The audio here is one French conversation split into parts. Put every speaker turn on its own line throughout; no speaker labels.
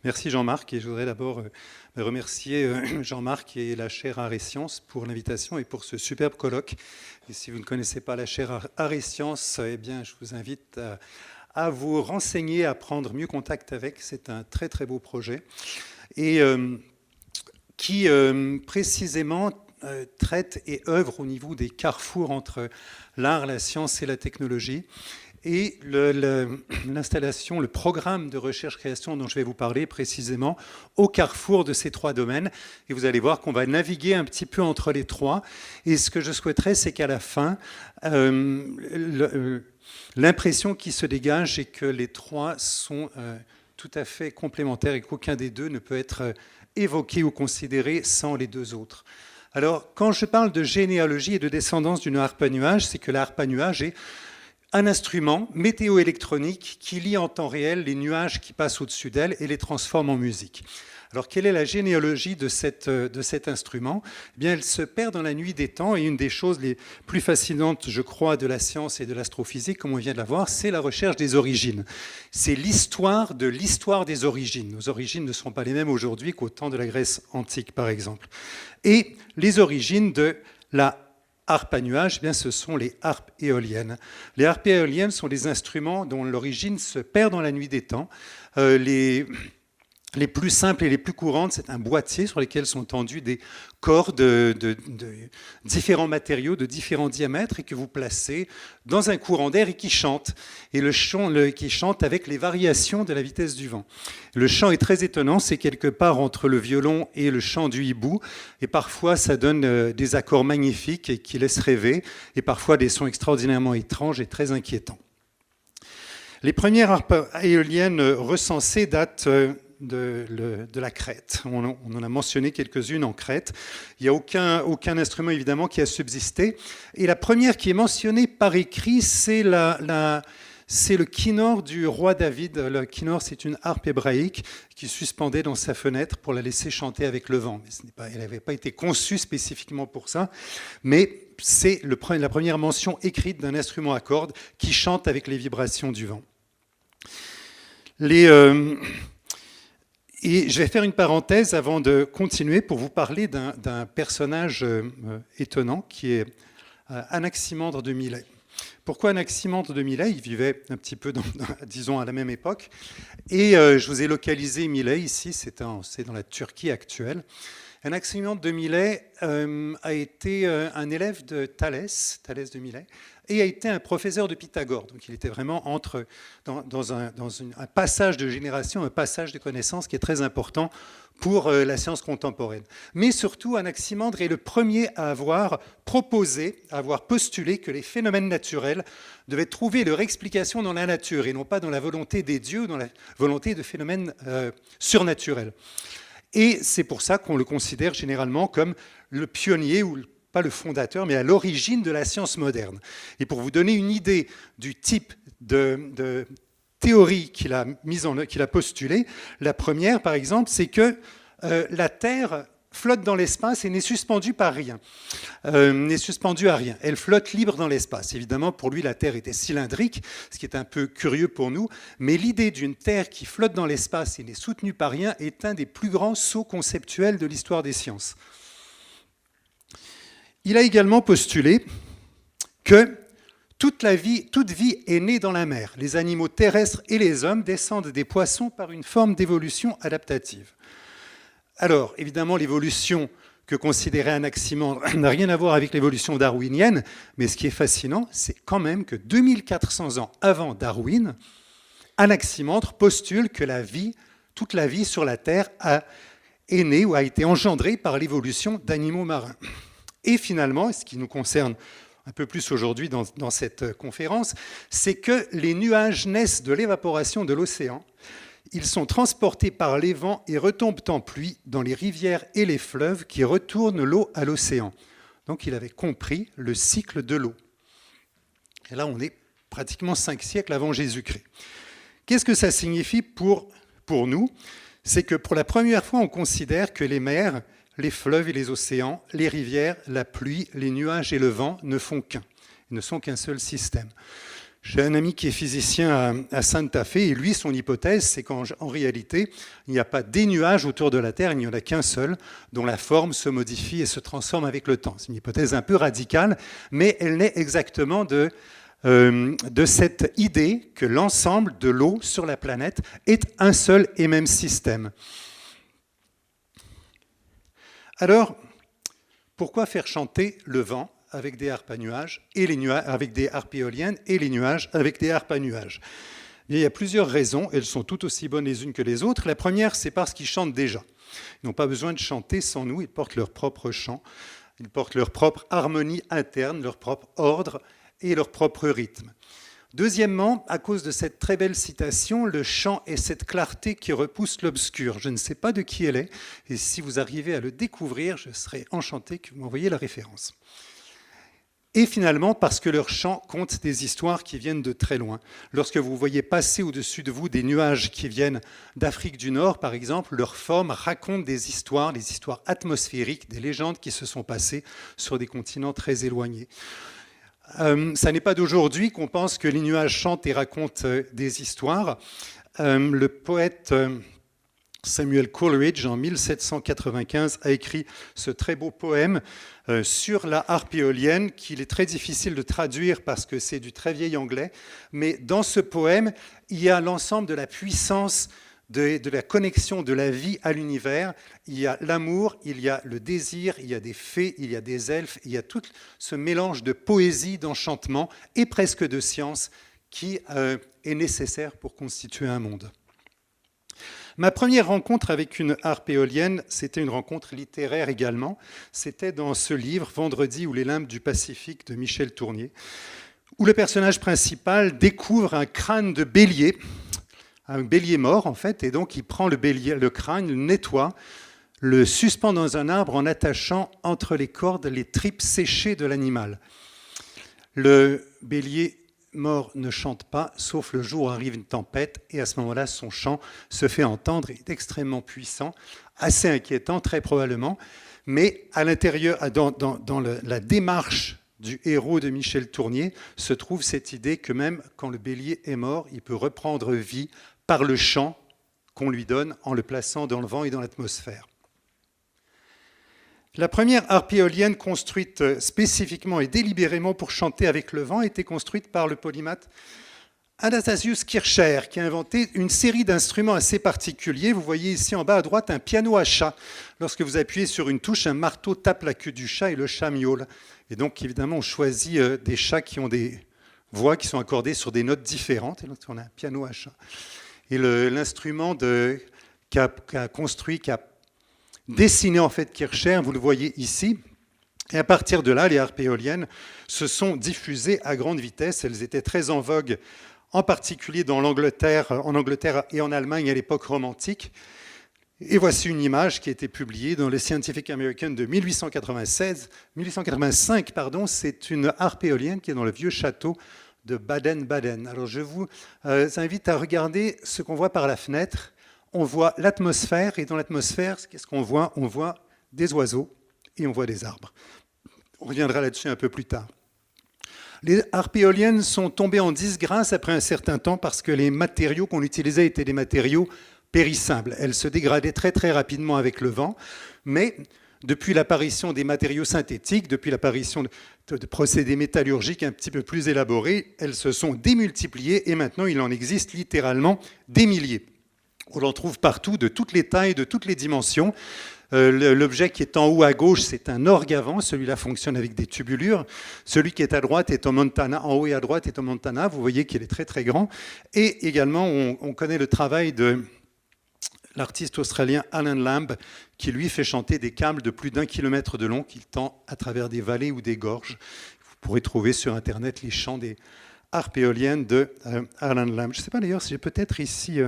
Merci Jean-Marc, et je voudrais d'abord remercier Jean-Marc et la chaire Arts et Sciences pour l'invitation et pour ce superbe colloque. Et si vous ne connaissez pas la chaire Arts et Sciences, eh bien, je vous invite à vous renseigner, à prendre mieux contact avec. C'est un très très beau projet et qui précisément traite et œuvre au niveau des carrefours entre l'art, la science et la technologie. Et l'installation, le programme de recherche-création dont je vais vous parler précisément au carrefour de ces trois domaines. Et vous allez voir qu'on va naviguer un petit peu entre les trois. Et ce que je souhaiterais, c'est qu'à la fin, l'impression qui se dégage est que les trois sont tout à fait complémentaires et qu'aucun des deux ne peut être évoqué ou considéré sans les deux autres. Alors, quand je parle de généalogie et de descendance d'une harpe à nuage, c'est que la harpe à nuage est un instrument météo-électronique qui lie en temps réel les nuages qui passent au-dessus d'elle et les transforme en musique. Alors, quelle est la généalogie de cet instrument ? Eh bien, elle se perd dans la nuit des temps, et une des choses les plus fascinantes, je crois, de la science et de l'astrophysique, comme on vient de la voir, c'est la recherche des origines. C'est l'histoire de l'histoire des origines. Nos origines ne sont pas les mêmes aujourd'hui qu'au temps de la Grèce antique, par exemple. Et les origines de la harpe à nuage, eh bien, ce sont les harpes éoliennes. Les harpes éoliennes sont des instruments dont l'origine se perd dans la nuit des temps. Les plus simples et les plus courantes, c'est un boîtier sur lequel sont tendus des cordes de différents matériaux, de différents diamètres, et que vous placez dans un courant d'air et qui chante. Et qui chante avec les variations de la vitesse du vent. Le chant est très étonnant, c'est quelque part entre le violon et le chant du hibou. Et parfois, ça donne des accords magnifiques et qui laissent rêver, et parfois des sons extraordinairement étranges et très inquiétants. Les premières harpes éoliennes recensées datent de la Crète. On en a mentionné quelques-unes en Crète. Il n'y a aucun instrument, évidemment, qui a subsisté. Et la première qui est mentionnée par écrit, c'est le kinnor du roi David. Le kinnor, c'est une harpe hébraïque qui suspendait dans sa fenêtre pour la laisser chanter avec le vent. Mais elle n'avait pas été conçue spécifiquement pour ça, mais c'est la première mention écrite d'un instrument à cordes qui chante avec les vibrations du vent. Et je vais faire une parenthèse avant de continuer pour vous parler d'un personnage étonnant qui est Anaximandre de Milet. Pourquoi Anaximandre de Milet ? Il vivait un petit peu, disons, à la même époque. Et je vous ai localisé Milet ici, c'est dans la Turquie actuelle. Anaximandre de Milet a été un élève de Thalès de Milet, et a été un professeur de Pythagore. Donc il était vraiment dans un passage de génération, un passage de connaissances qui est très important pour la science contemporaine. Mais surtout, Anaximandre est le premier à avoir proposé, à avoir postulé que les phénomènes naturels devaient trouver leur explication dans la nature et non pas dans la volonté des dieux, dans la volonté de phénomènes surnaturels. Et c'est pour ça qu'on le considère généralement comme le pionnier, ou pas le fondateur, mais à l'origine de la science moderne. Et pour vous donner une idée du type de théorie qu'il a postulée, la première, par exemple, c'est que la Terre flotte dans l'espace et n'est suspendue par rien. N'est suspendue à rien. Elle flotte libre dans l'espace. Évidemment, pour lui, la Terre était cylindrique, ce qui est un peu curieux pour nous, mais l'idée d'une Terre qui flotte dans l'espace et n'est soutenue par rien est un des plus grands sauts conceptuels de l'histoire des sciences. Il a également postulé que toute vie est née dans la mer. Les animaux terrestres et les hommes descendent des poissons par une forme d'évolution adaptative. Alors, évidemment, l'évolution que considérait Anaximandre n'a rien à voir avec l'évolution darwinienne, mais ce qui est fascinant, c'est quand même que 2400 ans avant Darwin, Anaximandre postule que toute la vie sur la Terre est née ou a été engendrée par l'évolution d'animaux marins. Et finalement, ce qui nous concerne un peu plus aujourd'hui dans cette conférence, c'est que les nuages naissent de l'évaporation de l'océan. Ils sont transportés par les vents et retombent en pluie dans les rivières et les fleuves qui retournent l'eau à l'océan. Donc il avait compris le cycle de l'eau. Et là, on est pratiquement 5 siècles avant Jésus-Christ. Qu'est-ce que ça signifie pour nous ? C'est que pour la première fois, on considère que les mers, les fleuves et les océans, les rivières, la pluie, les nuages et le vent ne font qu'un. Ils ne sont qu'un seul système. J'ai un ami qui est physicien à Santa Fe, et lui, son hypothèse, c'est qu'en réalité, il n'y a pas des nuages autour de la Terre, il n'y en a qu'un seul, dont la forme se modifie et se transforme avec le temps. C'est une hypothèse un peu radicale, mais elle naît exactement de cette idée que l'ensemble de l'eau sur la planète est un seul et même système. Alors, pourquoi faire chanter le vent avec des harpes à nuages et les nuages avec des harpes éoliennes et les nuages avec des harpes à nuages? Il y a plusieurs raisons, elles sont toutes aussi bonnes les unes que les autres. La première, c'est parce qu'ils chantent déjà. Ils n'ont pas besoin de chanter sans nous, ils portent leur propre chant, ils portent leur propre harmonie interne, leur propre ordre et leur propre rythme. Deuxièmement, à cause de cette très belle citation, le chant est cette clarté qui repousse l'obscur. Je ne sais pas de qui elle est, et si vous arrivez à le découvrir, je serai enchanté que vous m'envoyiez la référence. Et finalement, parce que leur chant compte des histoires qui viennent de très loin. Lorsque vous voyez passer au-dessus de vous des nuages qui viennent d'Afrique du Nord, par exemple, leur forme raconte des histoires atmosphériques, des légendes qui se sont passées sur des continents très éloignés. Ça n'est pas d'aujourd'hui qu'on pense que les nuages chantent et racontent des histoires. Le poète Samuel Coleridge, en 1795, a écrit ce très beau poème sur la harpe éolienne, qu'il est très difficile de traduire parce que c'est du très vieil anglais. Mais dans ce poème, il y a l'ensemble de la puissance de la connexion de la vie à l'univers. Il y a l'amour, il y a le désir, il y a des fées, il y a des elfes, il y a tout ce mélange de poésie, d'enchantement et presque de science qui est nécessaire pour constituer un monde. Ma première rencontre avec une harpe éolienne, c'était une rencontre littéraire également. C'était dans ce livre, Vendredi ou les limbes du Pacifique, de Michel Tournier, où le personnage principal découvre un crâne de bélier, un bélier mort en fait, et donc il prend le crâne, le nettoie, le suspend dans un arbre en attachant entre les cordes les tripes séchées de l'animal. Le bélier mort ne chante pas, sauf le jour où arrive une tempête, et à ce moment-là, son chant se fait entendre, est extrêmement puissant, assez inquiétant très probablement, mais à l'intérieur, dans la démarche du héros de Michel Tournier, se trouve cette idée que même quand le bélier est mort, il peut reprendre vie par le chant qu'on lui donne en le plaçant dans le vent et dans l'atmosphère. La première harpe éolienne construite spécifiquement et délibérément pour chanter avec le vent a été construite par le polymathe Anastasius Kircher, qui a inventé une série d'instruments assez particuliers. Vous voyez ici en bas à droite un piano à chat. Lorsque vous appuyez sur une touche, un marteau tape la queue du chat et le chat miaule. Et donc évidemment, on choisit des chats qui ont des voix qui sont accordées sur des notes différentes. Et donc on a un piano à chat. Et l'instrument qu'a dessiné en fait Kircher, vous le voyez ici. Et à partir de là, les harpes éoliennes se sont diffusées à grande vitesse. Elles étaient très en vogue, en particulier en Angleterre et en Allemagne à l'époque romantique. Et voici une image qui a été publiée dans le Scientific American de 1885. C'est une harpe éolienne qui est dans le vieux château de Baden-Baden. Alors je vous invite à regarder ce qu'on voit par la fenêtre. On voit l'atmosphère, et dans l'atmosphère, qu'est-ce qu'on voit? On voit des oiseaux et on voit des arbres. On reviendra là-dessus un peu plus tard. Les harpes éoliennes sont tombées en disgrâce après un certain temps parce que les matériaux qu'on utilisait étaient des matériaux périssables. Elles se dégradaient très très rapidement avec le vent, mais depuis l'apparition des matériaux synthétiques, depuis l'apparition de procédés métallurgiques un petit peu plus élaborés, elles se sont démultipliées et maintenant il en existe littéralement des milliers. On en trouve partout, de toutes les tailles, de toutes les dimensions. L'objet qui est en haut à gauche, c'est un orgue à vent. Celui-là fonctionne avec des tubulures. Celui qui est à droite est en Montana. En haut et à droite est en Montana. Vous voyez qu'il est très très grand. Et également, on connaît le travail de l'artiste australien Alan Lamb, qui lui fait chanter des câbles de plus d'1 kilomètre de long qu'il tend à travers des vallées ou des gorges. Vous pourrez trouver sur Internet les chants des harpes éoliennes de Alan Lamb. Je ne sais pas d'ailleurs si j'ai peut-être ici...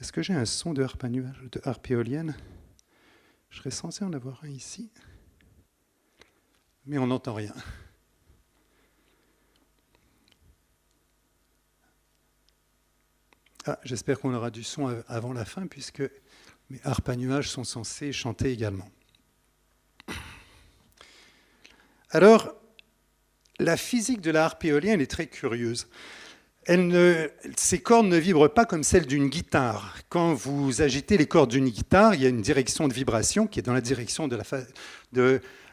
Est-ce que j'ai un son de harpe à nuage, de harpe éolienne? Je serais censé en avoir un ici, mais on n'entend rien. Ah, j'espère qu'on aura du son avant la fin, puisque mes harpes à nuage sont censées chanter également. Alors, la physique de la harpe éolienne est très curieuse. Ces cordes ne vibrent pas comme celles d'une guitare. Quand vous agitez les cordes d'une guitare, il y a une direction de vibration qui est dans la direction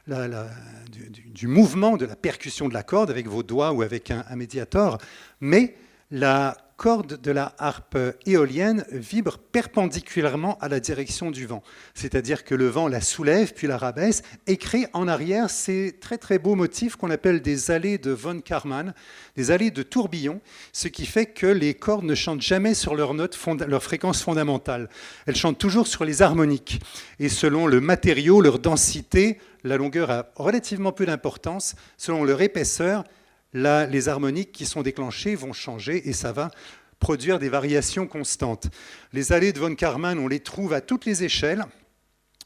du mouvement, de la percussion de la corde avec vos doigts ou avec un médiator. Mais la corde de la harpe éolienne vibre perpendiculairement à la direction du vent. C'est-à-dire que le vent la soulève puis la rabaisse et crée en arrière ces très très beaux motifs qu'on appelle des allées de von Karman, des allées de tourbillons, ce qui fait que les cordes ne chantent jamais sur leur note, leur fréquence fondamentale. Elles chantent toujours sur les harmoniques. Et selon le matériau, leur densité, la longueur a relativement peu d'importance. Selon leur épaisseur, les harmoniques qui sont déclenchées vont changer et ça va produire des variations constantes. Les allées de von Karman, on les trouve à toutes les échelles.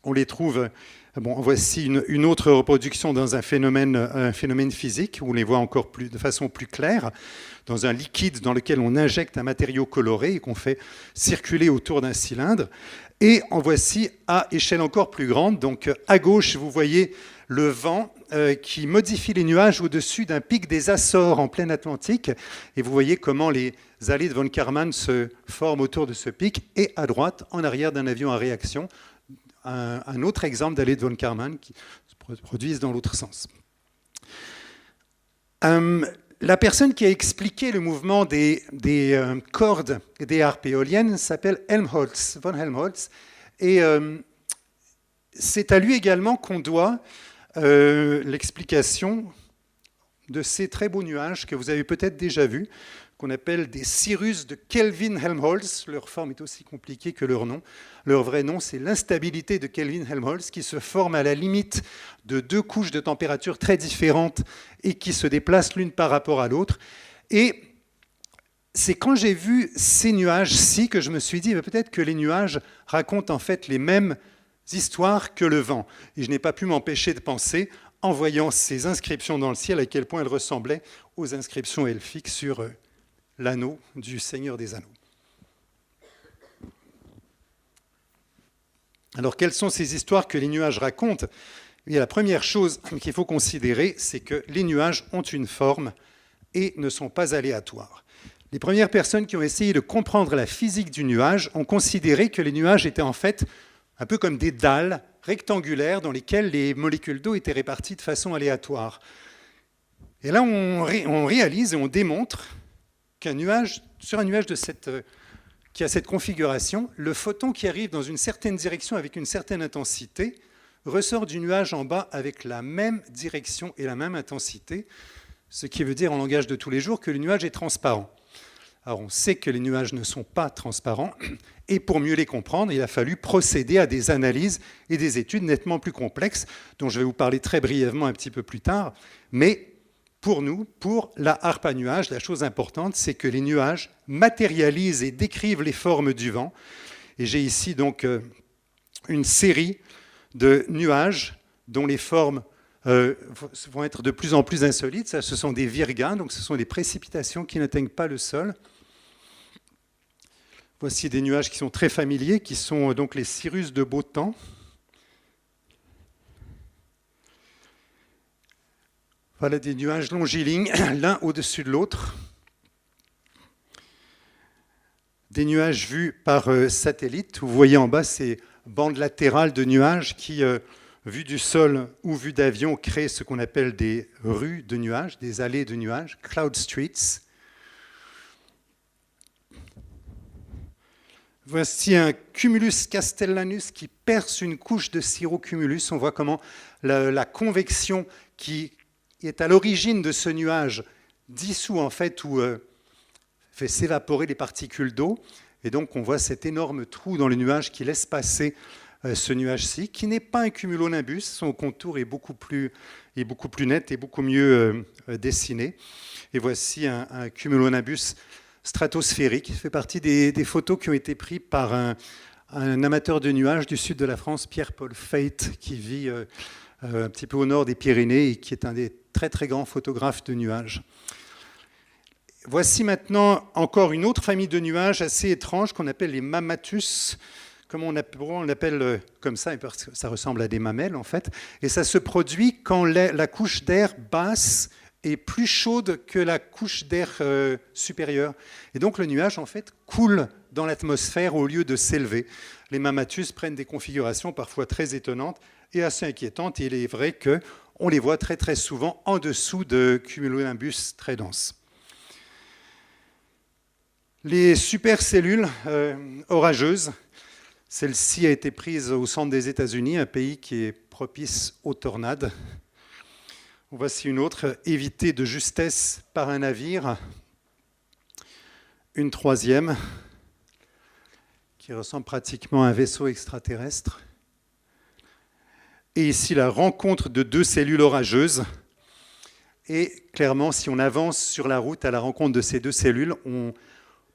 On les trouve, voici une autre reproduction dans un phénomène physique, où on les voit encore de façon plus claire, dans un liquide dans lequel on injecte un matériau coloré et qu'on fait circuler autour d'un cylindre. Et en voici à échelle encore plus grande. Donc à gauche, vous voyez le vent qui modifie les nuages au-dessus d'un pic des Açores en plein Atlantique. Et vous voyez comment les allées de von Karman se forment autour de ce pic. Et à droite, en arrière d'un avion à réaction, un autre exemple d'allées de von Karman qui se produisent dans l'autre sens. La personne qui a expliqué le mouvement des cordes des harpes éoliennes s'appelle Helmholtz, von Helmholtz. Et c'est à lui également qu'on doit l'explication de ces très beaux nuages que vous avez peut-être déjà vus, qu'on appelle des cirrus de Kelvin-Helmholtz. Leur forme est aussi compliquée que leur nom. Leur vrai nom, c'est l'instabilité de Kelvin-Helmholtz, qui se forme à la limite de deux couches de température très différentes et qui se déplacent l'une par rapport à l'autre. Et c'est quand j'ai vu ces nuages-ci que je me suis dit peut-être que les nuages racontent en fait les mêmes histoires que le vent. Et je n'ai pas pu m'empêcher de penser, en voyant ces inscriptions dans le ciel, à quel point elles ressemblaient aux inscriptions elfiques sur l'anneau du Seigneur des Anneaux. Alors, quelles sont ces histoires que les nuages racontent ? Eh bien, la première chose qu'il faut considérer, c'est que les nuages ont une forme et ne sont pas aléatoires. Les premières personnes qui ont essayé de comprendre la physique du nuage ont considéré que les nuages étaient en fait un peu comme des dalles rectangulaires dans lesquelles les molécules d'eau étaient réparties de façon aléatoire. Et là, on réalise et on démontre qu'un nuage, sur un nuage qui a cette configuration, le photon qui arrive dans une certaine direction avec une certaine intensité ressort du nuage en bas avec la même direction et la même intensité, ce qui veut dire en langage de tous les jours que le nuage est transparent. Alors on sait que les nuages ne sont pas transparents, et pour mieux les comprendre, il a fallu procéder à des analyses et des études nettement plus complexes, dont je vais vous parler très brièvement un petit peu plus tard. Mais pour nous, pour la harpe à nuages, la chose importante, c'est que les nuages matérialisent et décrivent les formes du vent. Et j'ai ici donc une série de nuages dont les formes vont être de plus en plus insolites. Ça, ce sont des virgas, donc ce sont des précipitations qui n'atteignent pas le sol. Voici des nuages qui sont très familiers, qui sont donc les cirrus de beau temps. Voilà des nuages longilignes, l'un au-dessus de l'autre. Des nuages vus par satellite. Vous voyez en bas ces bandes latérales de nuages qui, vus du sol ou vus d'avion, créent ce qu'on appelle des rues de nuages, des allées de nuages, cloud streets. Voici un cumulus castellanus qui perce une couche de cirrocumulus. On voit comment la convection qui est à l'origine de ce nuage dissout en fait ou fait s'évaporer les particules d'eau. Et donc on voit cet énorme trou dans le nuage qui laisse passer ce nuage-ci, qui n'est pas un cumulonimbus. Son contour est beaucoup plus net et beaucoup mieux dessiné. Et voici un cumulonimbus stratosphérique, qui fait partie des photos qui ont été prises par un amateur de nuages du sud de la France, Pierre-Paul Feit, qui vit un petit peu au nord des Pyrénées et qui est un des très très grands photographes de nuages. Voici maintenant encore une autre famille de nuages assez étrange qu'on appelle les mammatus. Comment on appelle comme ça, parce que ça ressemble à des mamelles en fait. Et ça se produit quand la couche d'air basse est plus chaude que la couche d'air supérieure. Et donc le nuage, en fait, coule dans l'atmosphère au lieu de s'élever. Les mammatus prennent des configurations parfois très étonnantes et assez inquiétantes. Et il est vrai qu'on les voit très très souvent en dessous de cumulonimbus très denses. Les supercellules orageuses, celle-ci a été prise au centre des États-Unis, un pays qui est propice aux tornades. Voici une autre, évitée de justesse par un navire. Une troisième, qui ressemble pratiquement à un vaisseau extraterrestre. Et ici, la rencontre de deux cellules orageuses. Et clairement, si on avance sur la route à la rencontre de ces deux cellules, on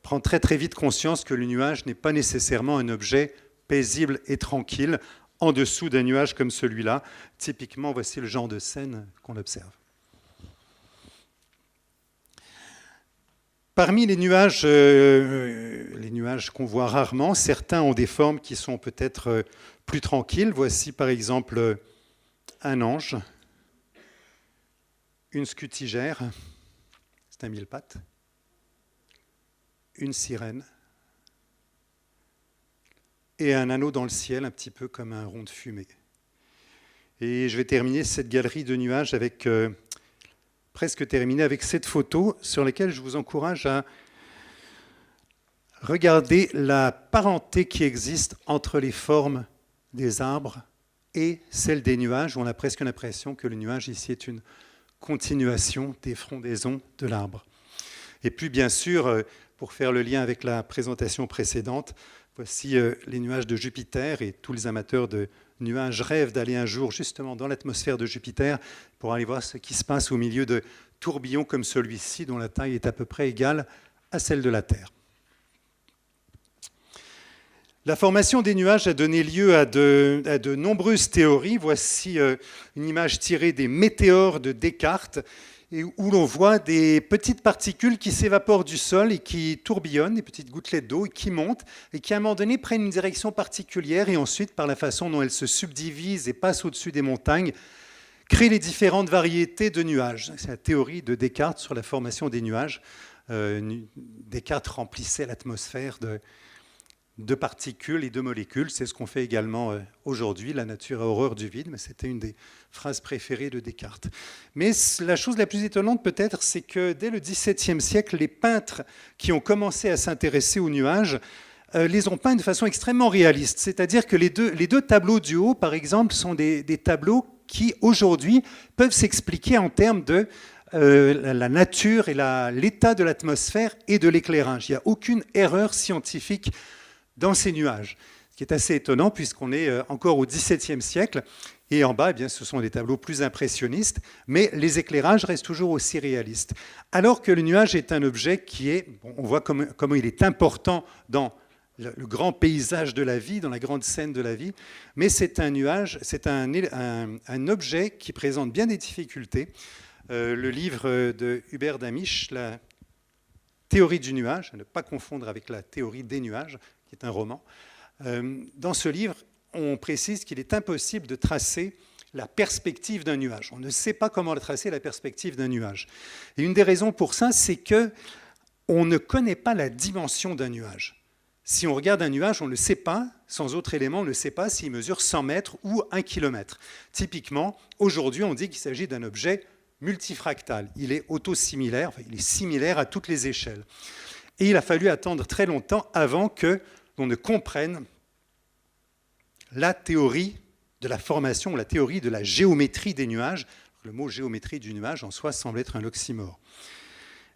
prend très très vite conscience que le nuage n'est pas nécessairement un objet paisible et tranquille en dessous d'un nuage comme celui-là. Typiquement, voici le genre de scène qu'on observe. Parmi les nuages qu'on voit rarement, certains ont des formes qui sont peut-être plus tranquilles. Voici par exemple un ange, une scutigère, c'est un mille-pattes, une sirène et un anneau dans le ciel, un petit peu comme un rond de fumée. Et je vais terminer cette galerie de nuages avec, presque terminée, avec cette photo sur laquelle je vous encourage à regarder la parenté qui existe entre les formes des arbres et celles des nuages. On a presque l'impression que le nuage ici est une continuation des frondaisons de l'arbre. Et puis, bien sûr, pour faire le lien avec la présentation précédente, voici les nuages de Jupiter, et tous les amateurs de nuages rêvent d'aller un jour justement dans l'atmosphère de Jupiter pour aller voir ce qui se passe au milieu de tourbillons comme celui-ci, dont la taille est à peu près égale à celle de la Terre. La formation des nuages a donné lieu à de nombreuses théories. Voici une image tirée des météores de Descartes, où l'on voit des petites particules qui s'évaporent du sol et qui tourbillonnent, des petites gouttelettes d'eau, et qui montent, et qui à un moment donné prennent une direction particulière, et ensuite, par la façon dont elles se subdivisent et passent au-dessus des montagnes, créent les différentes variétés de nuages. C'est la théorie de Descartes sur la formation des nuages. Descartes remplissait l'atmosphère de particules et de molécules. C'est ce qu'on fait également aujourd'hui. La nature a horreur du vide, mais c'était une des phrases préférées de Descartes. Mais la chose la plus étonnante peut-être, c'est que dès le XVIIe siècle, les peintres qui ont commencé à s'intéresser aux nuages les ont peints de façon extrêmement réaliste. C'est-à-dire que les deux tableaux du haut, par exemple, sont des tableaux qui, aujourd'hui, peuvent s'expliquer en termes de la nature et l'état de l'atmosphère et de l'éclairage. Il n'y a aucune erreur scientifique dans ces nuages, ce qui est assez étonnant puisqu'on est encore au XVIIe siècle. Et en bas, eh bien, ce sont des tableaux plus impressionnistes, mais les éclairages restent toujours aussi réalistes. Alors que le nuage est un objet qui est, on voit comment il est important dans le grand paysage de la vie, dans la grande scène de la vie, mais c'est un nuage, c'est un objet qui présente bien des difficultés. Le livre de Hubert Damisch, La théorie du nuage, à ne pas confondre avec La théorie des nuages, qui est un roman. Dans ce livre, on précise qu'il est impossible de tracer la perspective d'un nuage. On ne sait pas comment tracer la perspective d'un nuage. Et une des raisons pour ça, c'est qu'on ne connaît pas la dimension d'un nuage. Si on regarde un nuage, on ne le sait pas, sans autre élément, on ne sait pas s'il mesure 100 mètres ou 1 kilomètre. Typiquement, aujourd'hui, on dit qu'il s'agit d'un objet multifractal. Il est autosimilaire, enfin, il est similaire à toutes les échelles. Et il a fallu attendre très longtemps avant que l'on ne comprenne la théorie de la formation, la théorie de la géométrie des nuages. Le mot géométrie du nuage en soi semble être un oxymore.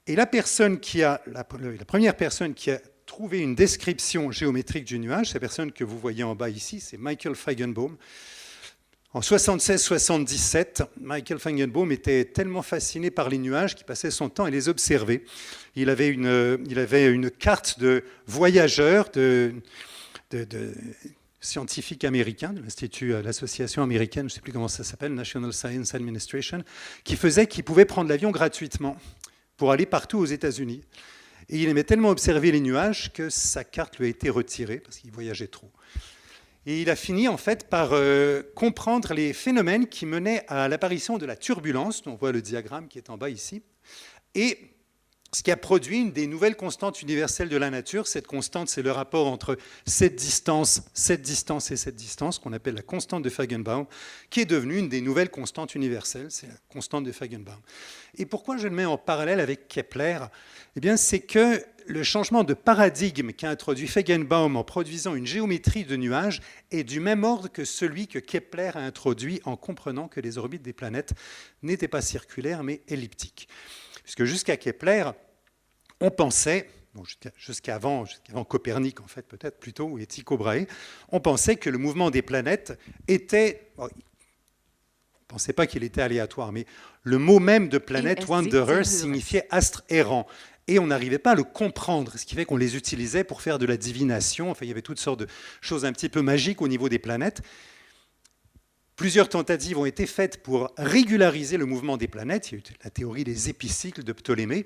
Et la première personne qui a trouvé une description géométrique du nuage, c'est la personne que vous voyez en bas ici, c'est Michael Feigenbaum. En 76-77, Michael Feigenbaum était tellement fasciné par les nuages qu'il passait son temps à les observer. Il avait une carte de voyageurs, de scientifiques américains, de l'Institut, l'association américaine, je ne sais plus comment ça s'appelle, National Science Administration, qui faisait qu'il pouvait prendre l'avion gratuitement pour aller partout aux États-Unis. Et il aimait tellement observer les nuages que sa carte lui a été retirée parce qu'il voyageait trop. Et il a fini en fait par comprendre les phénomènes qui menaient à l'apparition de la turbulence. On voit le diagramme qui est en bas ici. Et ce qui a produit une des nouvelles constantes universelles de la nature. Cette constante, c'est le rapport entre cette distance et cette distance, qu'on appelle la constante de Feigenbaum, qui est devenue une des nouvelles constantes universelles. C'est la constante de Feigenbaum. Et pourquoi je le mets en parallèle avec Kepler? Eh bien, c'est que le changement de paradigme qu'a introduit Feigenbaum en produisant une géométrie de nuages est du même ordre que celui que Kepler a introduit en comprenant que les orbites des planètes n'étaient pas circulaires mais elliptiques. Puisque jusqu'à Kepler, on pensait, jusqu'avant Copernic en fait peut-être plutôt, ou Tycho Brahe, on pensait que le mouvement des planètes était... on ne pensait pas qu'il était aléatoire, mais le mot même de planète, wanderer, signifiait astre errant. Et on n'arrivait pas à le comprendre, ce qui fait qu'on les utilisait pour faire de la divination. Enfin, il y avait toutes sortes de choses un petit peu magiques au niveau des planètes. Plusieurs tentatives ont été faites pour régulariser le mouvement des planètes. Il y a eu la théorie des épicycles de Ptolémée.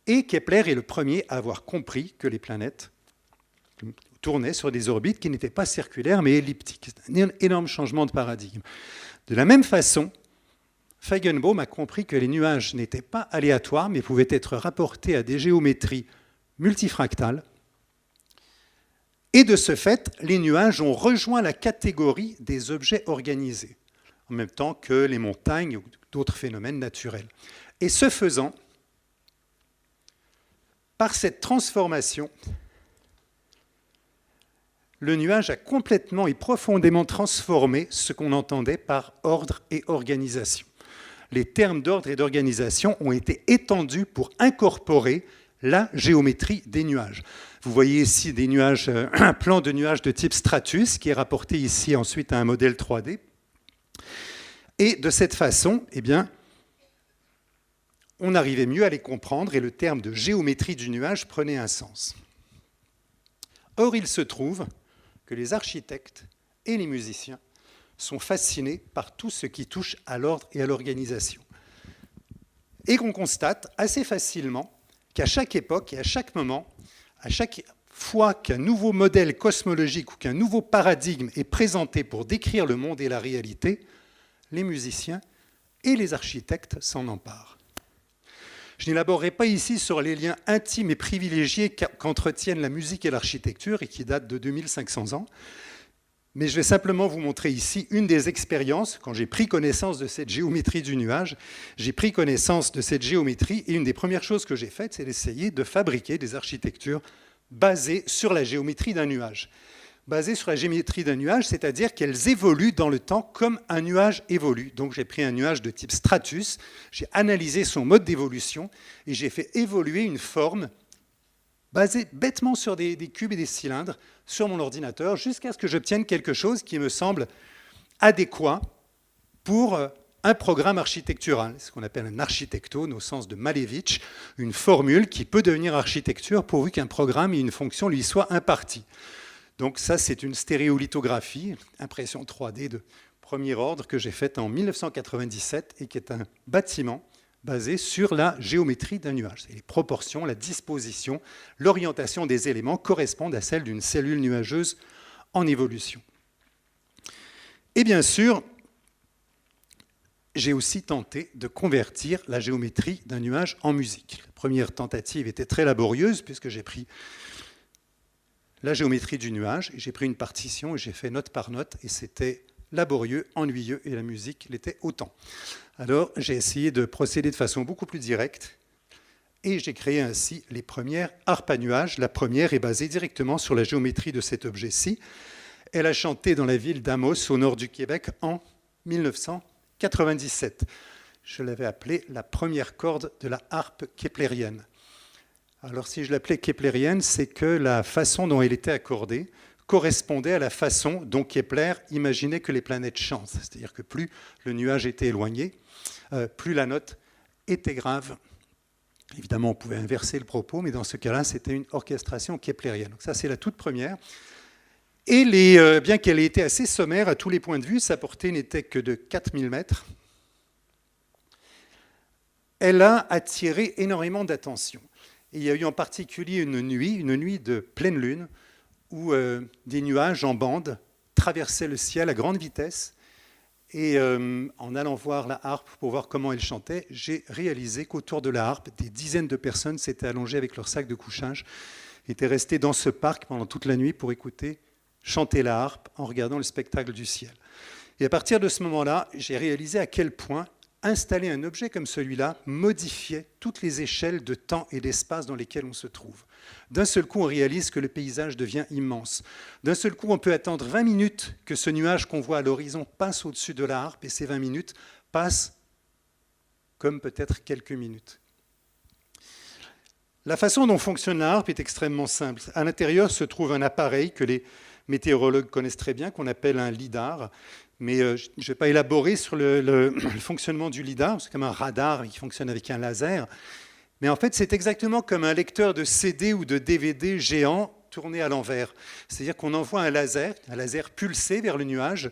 Et Kepler est le premier à avoir compris que les planètes tournaient sur des orbites qui n'étaient pas circulaires mais elliptiques. C'est un énorme changement de paradigme. De la même façon, Feigenbaum a compris que les nuages n'étaient pas aléatoires, mais pouvaient être rapportés à des géométries multifractales. Et de ce fait, les nuages ont rejoint la catégorie des objets organisés, en même temps que les montagnes ou d'autres phénomènes naturels. Et ce faisant, par cette transformation, le nuage a complètement et profondément transformé ce qu'on entendait par ordre et organisation. Les termes d'ordre et d'organisation ont été étendus pour incorporer la géométrie des nuages. Vous voyez ici des nuages, un plan de nuages de type stratus qui est rapporté ici ensuite à un modèle 3D. Et de cette façon, eh bien, on arrivait mieux à les comprendre et le terme de géométrie du nuage prenait un sens. Or, il se trouve que les architectes et les musiciens sont fascinés par tout ce qui touche à l'ordre et à l'organisation. Et qu'on constate assez facilement qu'à chaque époque et à chaque moment, à chaque fois qu'un nouveau modèle cosmologique ou qu'un nouveau paradigme est présenté pour décrire le monde et la réalité, les musiciens et les architectes s'en emparent. Je n'élaborerai pas ici sur les liens intimes et privilégiés qu'entretiennent la musique et l'architecture et qui datent de 2500 ans, mais je vais simplement vous montrer ici une des expériences. Quand j'ai pris connaissance de cette géométrie du nuage, j'ai pris connaissance de cette géométrie et une des premières choses que j'ai faites, c'est d'essayer de fabriquer des architectures basées sur la géométrie d'un nuage. Basées sur la géométrie d'un nuage, c'est-à-dire qu'elles évoluent dans le temps comme un nuage évolue. Donc j'ai pris un nuage de type stratus, j'ai analysé son mode d'évolution et j'ai fait évoluer une forme basée bêtement sur des cubes et des cylindres sur mon ordinateur jusqu'à ce que j'obtienne quelque chose qui me semble adéquat pour un programme architectural, ce qu'on appelle un architectone au sens de Malevich, une formule qui peut devenir architecture pourvu qu'un programme et une fonction lui soient impartis. Donc ça, c'est une stéréolithographie, impression 3D de premier ordre que j'ai faite en 1997 et qui est un bâtiment basé sur la géométrie d'un nuage. Les proportions, la disposition, l'orientation des éléments correspondent à celle d'une cellule nuageuse en évolution. Et bien sûr, j'ai aussi tenté de convertir la géométrie d'un nuage en musique. La première tentative était très laborieuse puisque j'ai pris la géométrie du nuage et j'ai pris une partition et j'ai fait note par note et c'était laborieux, ennuyeux et la musique l'était autant. Alors j'ai essayé de procéder de façon beaucoup plus directe et j'ai créé ainsi les premières harpes à nuages. La première est basée directement sur la géométrie de cet objet-ci. Elle a chanté dans la ville d'Amos au nord du Québec en 1997. Je l'avais appelée la première corde de la harpe keplérienne. Alors si je l'appelais keplérienne, c'est que la façon dont elle était accordée correspondait à la façon dont Kepler imaginait que les planètes chantent. C'est-à-dire que plus le nuage était éloigné, plus la note était grave. Évidemment, on pouvait inverser le propos, mais dans ce cas-là, c'était une orchestration keplérienne. Donc ça, c'est la toute première. Et bien qu'elle ait été assez sommaire à tous les points de vue, sa portée n'était que de 4000 mètres, elle a attiré énormément d'attention. Et il y a eu en particulier une nuit de pleine lune, où des nuages en bande traversait le ciel à grande vitesse. Et en allant voir la harpe pour voir comment elle chantait, j'ai réalisé qu'autour de la harpe, des dizaines de personnes s'étaient allongées avec leur sac de couchage, étaient restées dans ce parc pendant toute la nuit pour écouter chanter la harpe en regardant le spectacle du ciel. Et à partir de ce moment-là, j'ai réalisé à quel point installer un objet comme celui-là modifiait toutes les échelles de temps et d'espace dans lesquelles on se trouve. D'un seul coup, on réalise que le paysage devient immense. D'un seul coup, on peut attendre 20 minutes que ce nuage qu'on voit à l'horizon passe au-dessus de la harpe, et ces 20 minutes passent comme peut-être quelques minutes. La façon dont fonctionne la harpe est extrêmement simple. À l'intérieur se trouve un appareil que les météorologues connaissent très bien, qu'on appelle un lidar. Mais je ne vais pas élaborer sur le fonctionnement du lidar, c'est comme un radar qui fonctionne avec un laser. Mais en fait, c'est exactement comme un lecteur de CD ou de DVD géant tourné à l'envers. C'est-à-dire qu'on envoie un laser pulsé vers le nuage,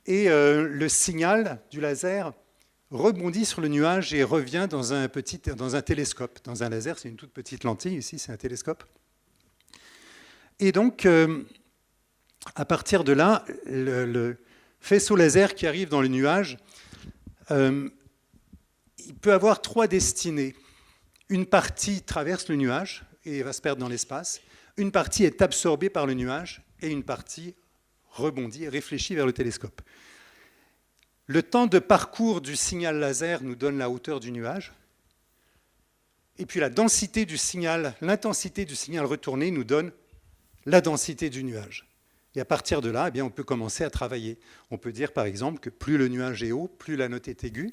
et le signal du laser rebondit sur le nuage et revient dans un télescope. Dans un laser, c'est une toute petite lentille, ici c'est un télescope. Et donc, à partir de là, le faisceau laser qui arrive dans le nuage, il peut avoir 3 destinées. Une partie traverse le nuage et va se perdre dans l'espace. Une partie est absorbée par le nuage et une partie rebondit et réfléchit vers le télescope. Le temps de parcours du signal laser nous donne la hauteur du nuage. Et puis la densité du signal, l'intensité du signal retourné nous donne la densité du nuage. Et à partir de là, eh bien, on peut commencer à travailler. On peut dire par exemple que plus le nuage est haut, plus la note est aiguë,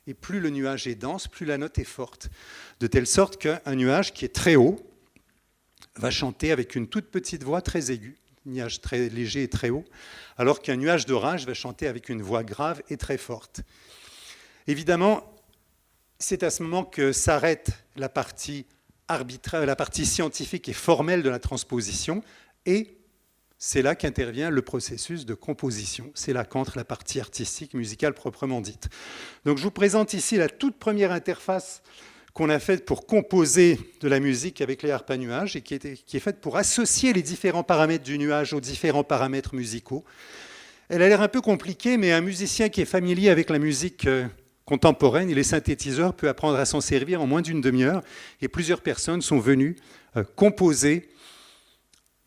et plus le nuage est dense, plus la note est forte. De telle sorte qu'un nuage qui est très haut va chanter avec une toute petite voix très aiguë, un nuage très léger et très haut, alors qu'un nuage d'orage va chanter avec une voix grave et très forte. Évidemment, c'est à ce moment que s'arrête la partie arbitraire, la partie scientifique et formelle de la transposition, et c'est là qu'intervient le processus de composition. C'est là qu'entre la partie artistique, musicale proprement dite. Donc je vous présente ici la toute première interface qu'on a faite pour composer de la musique avec les harpes à nuages et qui est faite pour associer les différents paramètres du nuage aux différents paramètres musicaux. Elle a l'air un peu compliquée, mais un musicien qui est familier avec la musique contemporaine et les synthétiseurs peut apprendre à s'en servir en moins d'une demi-heure. Et plusieurs personnes sont venues composer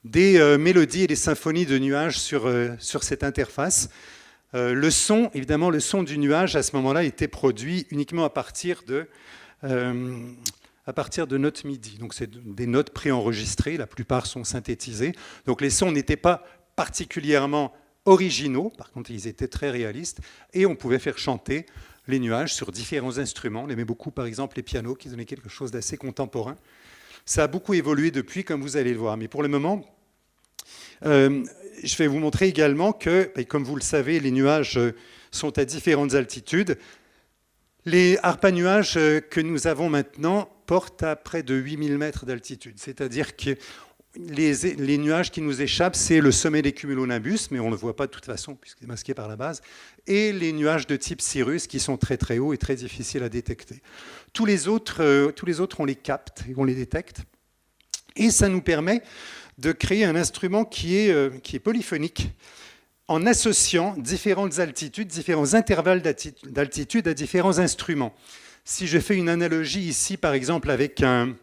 des mélodies et des symphonies de nuages sur cette interface. Le son, évidemment, le son du nuage, à ce moment-là, était produit uniquement à partir de notes MIDI. Donc, c'est des notes préenregistrées, la plupart sont synthétisées. Donc, les sons n'étaient pas particulièrement originaux, par contre, ils étaient très réalistes, et on pouvait faire chanter les nuages sur différents instruments. On aimait beaucoup, par exemple, les pianos, qui donnaient quelque chose d'assez contemporain. Ça a beaucoup évolué depuis, comme vous allez le voir. Mais pour le moment, je vais vous montrer également que, et comme vous le savez, les nuages sont à différentes altitudes. Les harpes à nuages que nous avons maintenant portent à près de 8000 mètres d'altitude. C'est-à-dire que les nuages qui nous échappent, c'est le sommet des cumulonimbus, mais on ne le voit pas de toute façon, puisqu'il est masqué par la base, et les nuages de type Cirrus, qui sont très très hauts et très difficiles à détecter. Tous les autres, on les capte et on les détecte. Et ça nous permet de créer un instrument qui est polyphonique, en associant différentes altitudes, différents intervalles d'altitude à différents instruments. Si je fais une analogie ici, par exemple, avec un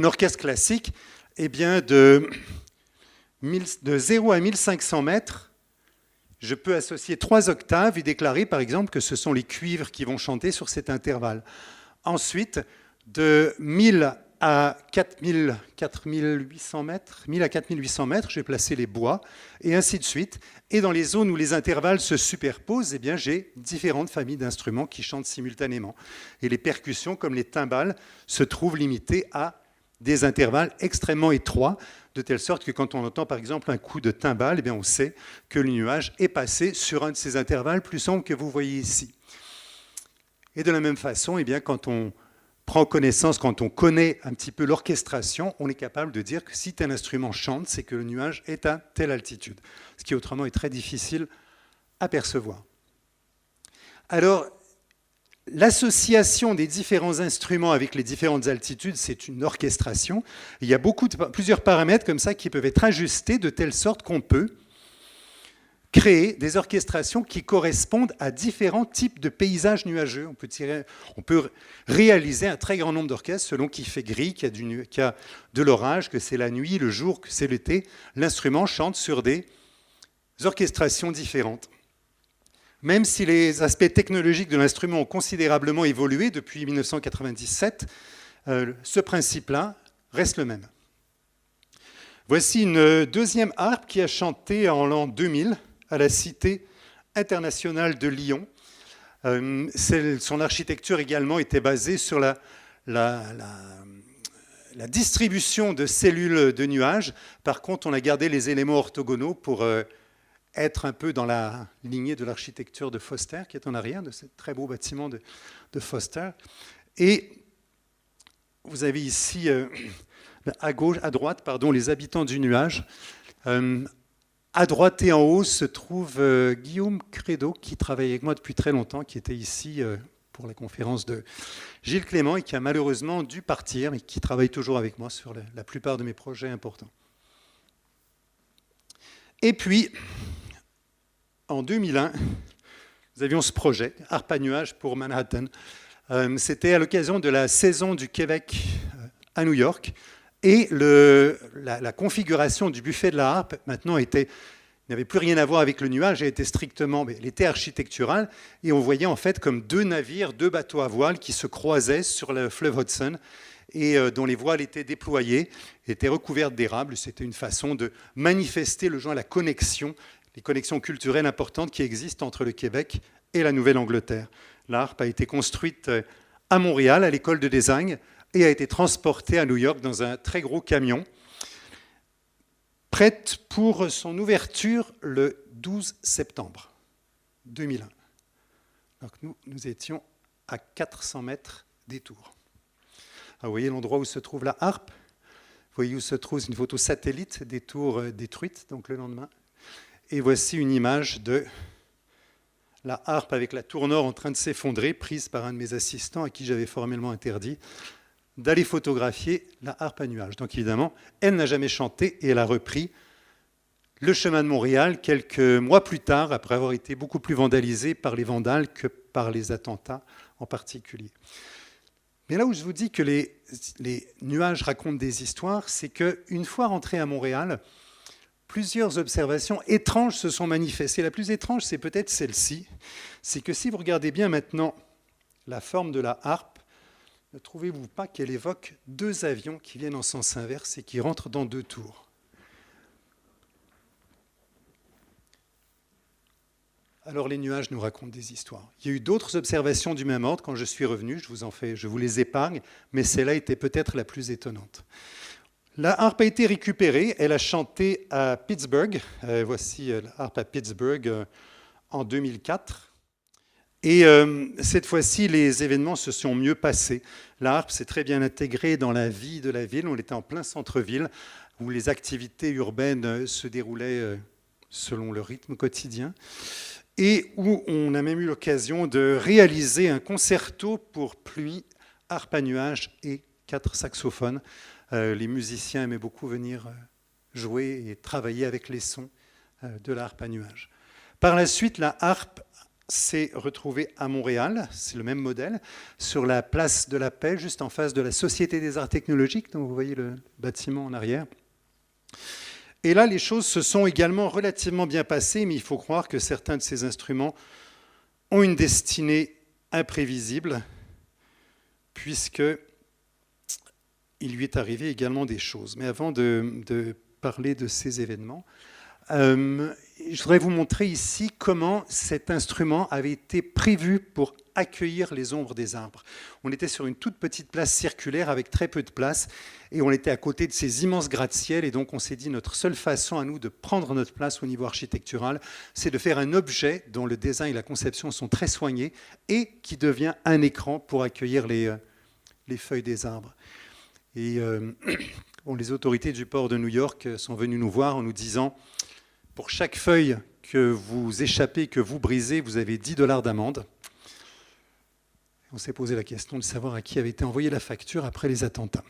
orchestre classique, eh bien de 0 à 1500 mètres, je peux associer 3 octaves et déclarer, par exemple, que ce sont les cuivres qui vont chanter sur cet intervalle. Ensuite, de 1000 à 4800 mètres, 1000 à 4800 mètres, je vais placer les bois, et ainsi de suite. Et dans les zones où les intervalles se superposent, eh bien, j'ai différentes familles d'instruments qui chantent simultanément. Et les percussions, comme les timbales, se trouvent limitées à des intervalles extrêmement étroits, de telle sorte que quand on entend par exemple un coup de timbale, eh bien, on sait que le nuage est passé sur un de ces intervalles plus sombres que vous voyez ici. Et de la même façon, eh bien, quand on prend connaissance, quand on connaît un petit peu l'orchestration, on est capable de dire que si tel instrument chante, c'est que le nuage est à telle altitude, ce qui autrement est très difficile à percevoir. Alors, l'association des différents instruments avec les différentes altitudes, c'est une orchestration. Il y a plusieurs paramètres comme ça qui peuvent être ajustés de telle sorte qu'on peut créer des orchestrations qui correspondent à différents types de paysages nuageux. On peut réaliser un très grand nombre d'orchestres selon qu'il fait gris, qu'il y a de l'orage, que c'est la nuit, le jour, que c'est l'été. L'instrument chante sur des orchestrations différentes. Même si les aspects technologiques de l'instrument ont considérablement évolué depuis 1997, ce principe-là reste le même. Voici une deuxième harpe qui a chanté en l'an 2000 à la Cité internationale de Lyon. Son architecture également était basée sur la distribution de cellules de nuages. Par contre, on a gardé les éléments orthogonaux pour être un peu dans la lignée de l'architecture de Foster, qui est en arrière de ce très beau bâtiment de Foster. Et vous avez ici, à droite, les habitants du nuage. À droite et en haut se trouve Guillaume Credo, qui travaille avec moi depuis très longtemps, qui était ici pour la conférence de Gilles Clément et qui a malheureusement dû partir, mais qui travaille toujours avec moi sur la plupart de mes projets importants. Et puis, en 2001, nous avions ce projet, Harpe à nuages pour Manhattan. C'était à l'occasion de la saison du Québec à New York. Et la configuration du buffet de la harpe, maintenant, n'avait plus rien à voir avec le nuage, elle était architecturale, et on voyait en fait comme deux navires, deux bateaux à voile qui se croisaient sur le fleuve Hudson, et dont les voiles étaient déployées, étaient recouvertes d'érables. C'était une façon de manifester le genre, les connexions culturelles importantes qui existent entre le Québec et la Nouvelle-Angleterre. La harpe a été construite à Montréal, à l'école de design, et a été transportée à New York dans un très gros camion, prête pour son ouverture le 12 septembre 2001. Donc nous étions à 400 mètres des tours. Alors, vous voyez l'endroit où se trouve la harpe, vous voyez où se trouve une photo satellite des tours détruites, donc le lendemain. Et voici une image de la harpe avec la tour nord en train de s'effondrer, prise par un de mes assistants à qui j'avais formellement interdit d'aller photographier la harpe à nuages. Donc évidemment, elle n'a jamais chanté et elle a repris le chemin de Montréal quelques mois plus tard, après avoir été beaucoup plus vandalisée par les vandales que par les attentats en particulier. Mais là où je vous dis que les nuages racontent des histoires, c'est qu'une fois rentré à Montréal, plusieurs observations étranges se sont manifestées. La plus étrange, c'est peut-être celle-ci. C'est que si vous regardez bien maintenant la forme de la harpe, ne trouvez-vous pas qu'elle évoque deux avions qui viennent en sens inverse et qui rentrent dans deux tours? Alors les nuages nous racontent des histoires. Il y a eu d'autres observations du même ordre quand je suis revenu, je vous les épargne, mais celle-là était peut-être la plus étonnante. La harpe a été récupérée, elle a chanté à Pittsburgh, voici la harpe à Pittsburgh en 2004. Et cette fois-ci, les événements se sont mieux passés. La harpe s'est très bien intégrée dans la vie de la ville. On était en plein centre-ville, où les activités urbaines se déroulaient selon le rythme quotidien, et où on a même eu l'occasion de réaliser un concerto pour pluie, harpe à nuages et 4 saxophones. Les musiciens aimaient beaucoup venir jouer et travailler avec les sons de la harpe à nuages. Par la suite, la harpe s'est retrouvée à Montréal, c'est le même modèle, sur la place de la Paix, juste en face de la Société des Arts Technologiques, dont vous voyez le bâtiment en arrière. Et là, les choses se sont également relativement bien passées, mais il faut croire que certains de ces instruments ont une destinée imprévisible, puisque il lui est arrivé également des choses. Mais avant de parler de ces événements, je voudrais vous montrer ici comment cet instrument avait été prévu pour accueillir les ombres des arbres. On était sur une toute petite place circulaire avec très peu de place et on était à côté de ces immenses gratte-ciel et donc on s'est dit notre seule façon à nous de prendre notre place au niveau architectural, c'est de faire un objet dont le design et la conception sont très soignés et qui devient un écran pour accueillir les feuilles des arbres. Et les autorités du port de New York sont venues nous voir en nous disant pour chaque feuille que vous échappez, que vous brisez, vous avez 10 $ d'amende. On s'est posé la question de savoir à qui avait été envoyée la facture après les attentats.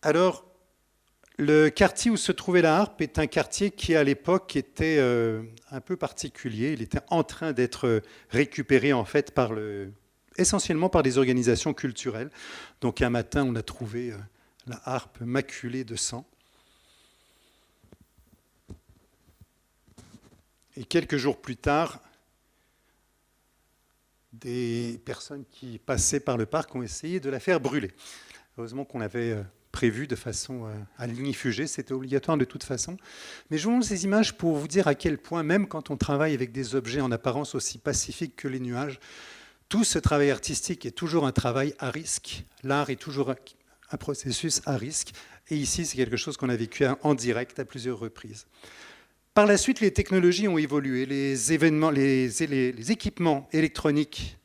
Alors, Le quartier où se trouvait la harpe est un quartier qui, à l'époque, était un peu particulier. Il était en train d'être récupéré, en fait, essentiellement par des organisations culturelles. Donc, un matin, on a trouvé la harpe maculée de sang. Et quelques jours plus tard, des personnes qui passaient par le parc ont essayé de la faire brûler. Heureusement qu'on avait prévu de façon à l'ignifuger, c'était obligatoire de toute façon. Mais je vous montre ces images pour vous dire à quel point, même quand on travaille avec des objets en apparence aussi pacifiques que les nuages, tout ce travail artistique est toujours un travail à risque. L'art est toujours un processus à risque. Et ici, c'est quelque chose qu'on a vécu en direct à plusieurs reprises. Par la suite, les technologies ont évolué. Les équipements électroniques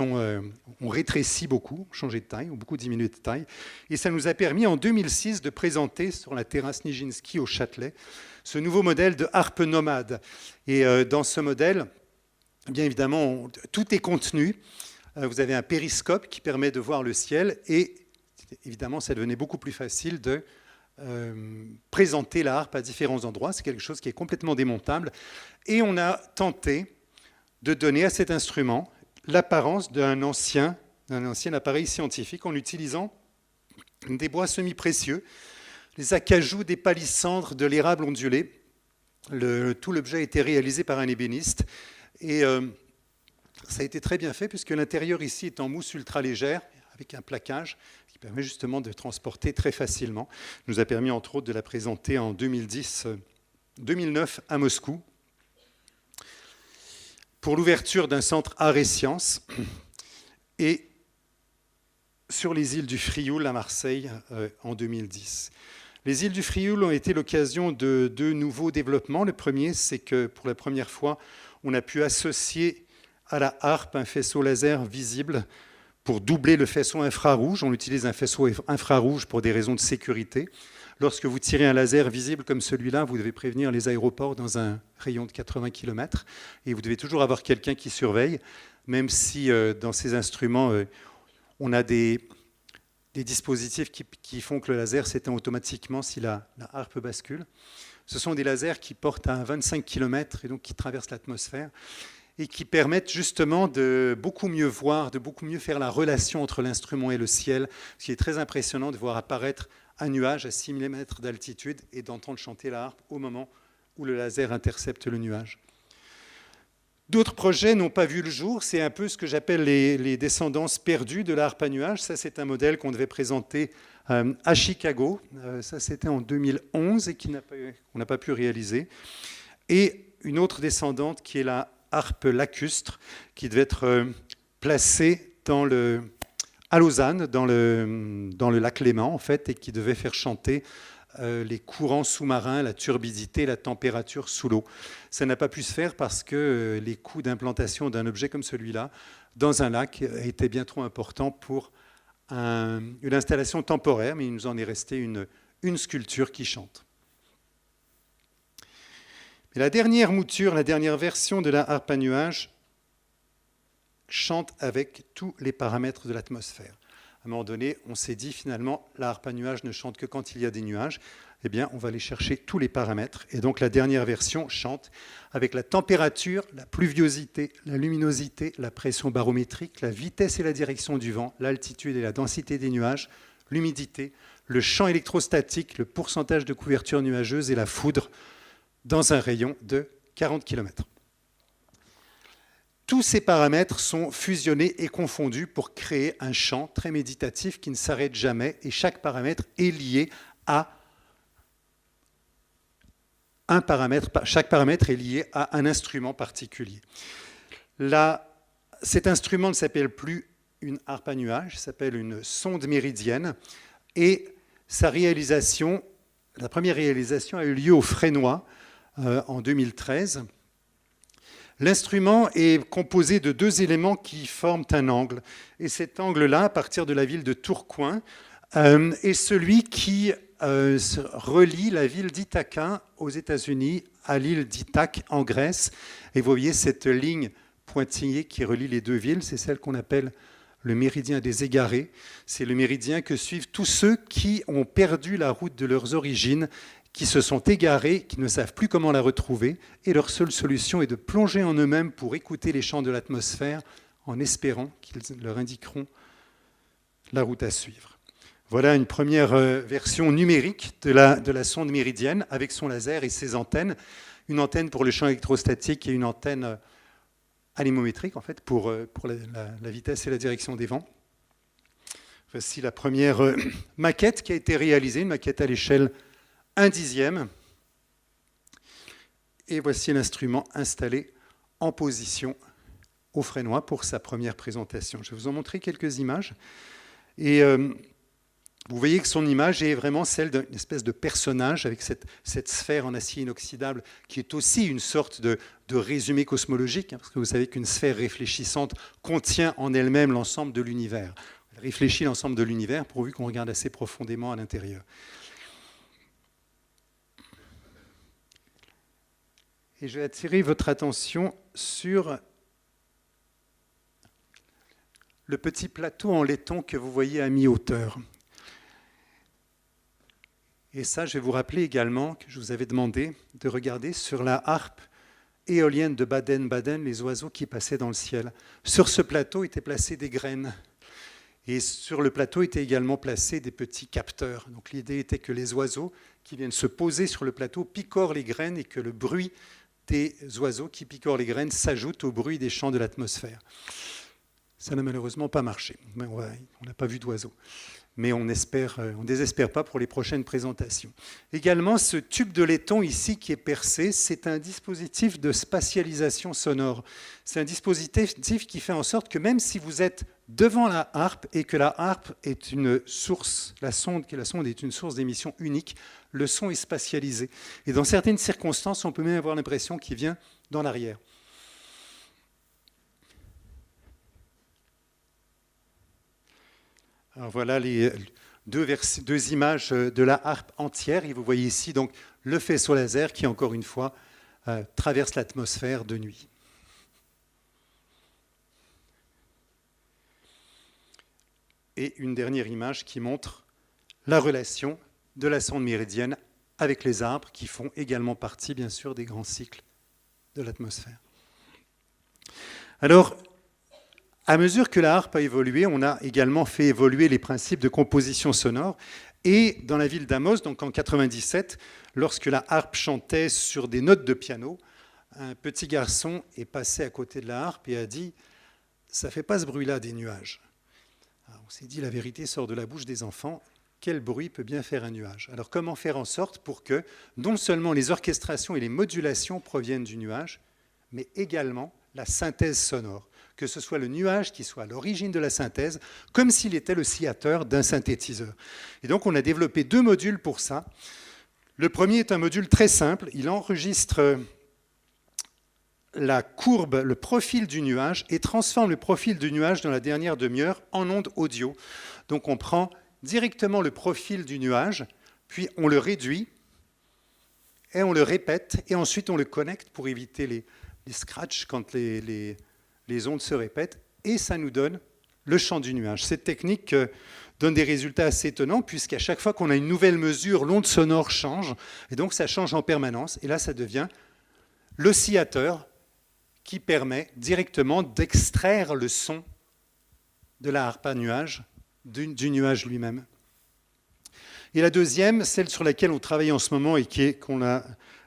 ont rétréci beaucoup, changé de taille, ont beaucoup diminué de taille. Et ça nous a permis en 2006 de présenter sur la terrasse Nijinsky au Châtelet ce nouveau modèle de harpe nomade. Et dans ce modèle, bien évidemment, tout est contenu. Vous avez un périscope qui permet de voir le ciel et évidemment, ça devenait beaucoup plus facile de présenter la harpe à différents endroits. C'est quelque chose qui est complètement démontable. Et on a tenté de donner à cet instrument l'apparence d'un ancien appareil scientifique en utilisant des bois semi-précieux, les acajou, des palissandres, de l'érable ondulé. Tout l'objet a été réalisé par un ébéniste et ça a été très bien fait puisque l'intérieur ici est en mousse ultra légère avec un plaquage qui permet justement de transporter très facilement. Il nous a permis entre autres de la présenter en 2009 à Moscou pour l'ouverture d'un centre Arts et Sciences et sur les îles du Frioul à Marseille en 2010. Les îles du Frioul ont été l'occasion de deux nouveaux développements. Le premier, c'est que pour la première fois, on a pu associer à la harpe un faisceau laser visible pour doubler le faisceau infrarouge. On utilise un faisceau infrarouge pour des raisons de sécurité. Lorsque vous tirez un laser visible comme celui-là, vous devez prévenir les aéroports dans un rayon de 80 km et vous devez toujours avoir quelqu'un qui surveille, même si dans ces instruments, on a des dispositifs qui font que le laser s'éteint automatiquement si la harpe bascule. Ce sont des lasers qui portent à 25 km et donc qui traversent l'atmosphère et qui permettent justement de beaucoup mieux voir, de beaucoup mieux faire la relation entre l'instrument et le ciel, ce qui est très impressionnant de voir apparaître un nuage à 6 mm d'altitude et d'entendre chanter la harpe au moment où le laser intercepte le nuage. D'autres projets n'ont pas vu le jour. C'est un peu ce que j'appelle les descendances perdues de la harpe à nuage. Ça, c'est un modèle qu'on devait présenter à Chicago. Ça, c'était en 2011 et qu'on n'a pas pu réaliser. Et une autre descendante qui est la harpe lacustre, qui devait être placée à Lausanne, dans le lac Léman, en fait, et qui devait faire chanter les courants sous-marins, la turbidité, la température sous l'eau. Ça n'a pas pu se faire parce que les coûts d'implantation d'un objet comme celui-là dans un lac étaient bien trop importants pour une installation temporaire, mais il nous en est resté une sculpture qui chante. Mais la dernière mouture, la dernière version de la harpe à nuage chante avec tous les paramètres de l'atmosphère. À un moment donné, on s'est dit finalement, la harpe à nuage ne chante que quand il y a des nuages. Eh bien, on va aller chercher tous les paramètres. Et donc, la dernière version chante avec la température, la pluviosité, la luminosité, la pression barométrique, la vitesse et la direction du vent, l'altitude et la densité des nuages, l'humidité, le champ électrostatique, le pourcentage de couverture nuageuse et la foudre dans un rayon de 40 km. Tous ces paramètres sont fusionnés et confondus pour créer un chant très méditatif qui ne s'arrête jamais et chaque paramètre est lié à un paramètre. Chaque paramètre est lié à un instrument particulier. Cet instrument ne s'appelle plus une harpe à nuage, il s'appelle une sonde méridienne et sa réalisation, la première réalisation a eu lieu au Fresnoy en 2013. L'instrument est composé de deux éléments qui forment un angle. Et cet angle-là, à partir de la ville de Tourcoing, est celui qui relie la ville d'Ithaca aux États-Unis à l'île d'Ithaque en Grèce. Et vous voyez cette ligne pointillée qui relie les deux villes, c'est celle qu'on appelle le méridien des égarés. C'est le méridien que suivent tous ceux qui ont perdu la route de leurs origines, qui se sont égarés, qui ne savent plus comment la retrouver, et leur seule solution est de plonger en eux-mêmes pour écouter les chants de l'atmosphère, en espérant qu'ils leur indiqueront la route à suivre. Voilà une première version numérique de la sonde méridienne avec son laser et ses antennes. Une antenne pour le champ électrostatique et une antenne anémométrique en fait, pour la vitesse et la direction des vents. Voici la première maquette qui a été réalisée, une maquette à l'échelle 1/10. Et voici l'instrument installé en position au Fresnoy pour sa première présentation. Je vais vous en montrer quelques images. Et vous voyez que son image est vraiment celle d'une espèce de personnage avec cette sphère en acier inoxydable qui est aussi une sorte de résumé cosmologique, hein, parce que vous savez qu'une sphère réfléchissante contient en elle-même l'ensemble de l'univers. Elle réfléchit l'ensemble de l'univers pourvu qu'on regarde assez profondément à l'intérieur. Et je vais attirer votre attention sur le petit plateau en laiton que vous voyez à mi-hauteur. Et ça, je vais vous rappeler également que je vous avais demandé de regarder sur la harpe éolienne de Baden-Baden les oiseaux qui passaient dans le ciel. Sur ce plateau étaient placées des graines. Et sur le plateau étaient également placés des petits capteurs. Donc l'idée était que les oiseaux qui viennent se poser sur le plateau picorent les graines et que le bruit des oiseaux qui picorent les graines s'ajoute au bruit des chants de l'atmosphère. Ça n'a malheureusement pas marché. On n'a pas vu d'oiseaux. Mais on ne désespère pas pour les prochaines présentations. Également, ce tube de laiton ici qui est percé, c'est un dispositif de spatialisation sonore. C'est un dispositif qui fait en sorte que même si vous êtes devant la harpe et que la harpe est une source, la sonde est une source d'émission unique, le son est spatialisé. Et dans certaines circonstances, on peut même avoir l'impression qu'il vient dans l'arrière. Alors voilà les deux images de la harpe entière. Et vous voyez ici donc le faisceau laser qui, encore une fois, traverse l'atmosphère de nuit. Et une dernière image qui montre la relation de la sonde méridienne avec les arbres qui font également partie, bien sûr, des grands cycles de l'atmosphère. Alors, à mesure que la harpe a évolué, on a également fait évoluer les principes de composition sonore. Et dans la ville d'Amos, donc en 1997, lorsque la harpe chantait sur des notes de piano, un petit garçon est passé à côté de la harpe et a dit « Ça ne fait pas ce bruit-là des nuages ». On s'est dit « La vérité sort de la bouche des enfants. Quel bruit peut bien faire un nuage ?» Alors comment faire en sorte pour que non seulement les orchestrations et les modulations proviennent du nuage, mais également la synthèse sonore, que ce soit le nuage qui soit à l'origine de la synthèse, comme s'il était le sciateur d'un synthétiseur. Et donc on a développé 2 modules pour ça. Le premier est un module très simple, il enregistre la courbe, le profil du nuage, et transforme le profil du nuage dans la dernière demi-heure en onde audio. Donc on prend directement le profil du nuage, puis on le réduit, et on le répète, et ensuite on le connecte pour éviter les scratchs quand les ondes se répètent, et ça nous donne le chant du nuage. Cette technique donne des résultats assez étonnants, puisqu'à chaque fois qu'on a une nouvelle mesure, l'onde sonore change, et donc ça change en permanence, et là ça devient l'oscillateur qui permet directement d'extraire le son de la harpe à nuage du nuage lui-même. Et la deuxième, celle sur laquelle on travaille en ce moment et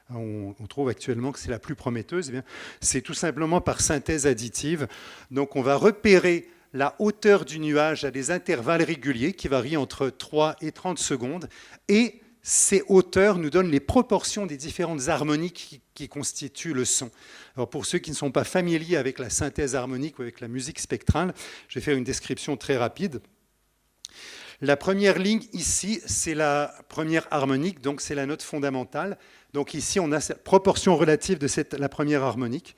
on trouve actuellement que c'est la plus prometteuse, c'est tout simplement par synthèse additive. Donc on va repérer la hauteur du nuage à des intervalles réguliers qui varient entre 3 et 30 secondes. Et ces hauteurs nous donnent les proportions des différentes harmoniques qui constituent le son. Alors pour ceux qui ne sont pas familiers avec la synthèse harmonique ou avec la musique spectrale, je vais faire une description très rapide. La première ligne ici, c'est la première harmonique, donc c'est la note fondamentale. Donc ici, on a cette proportion relative de la première harmonique,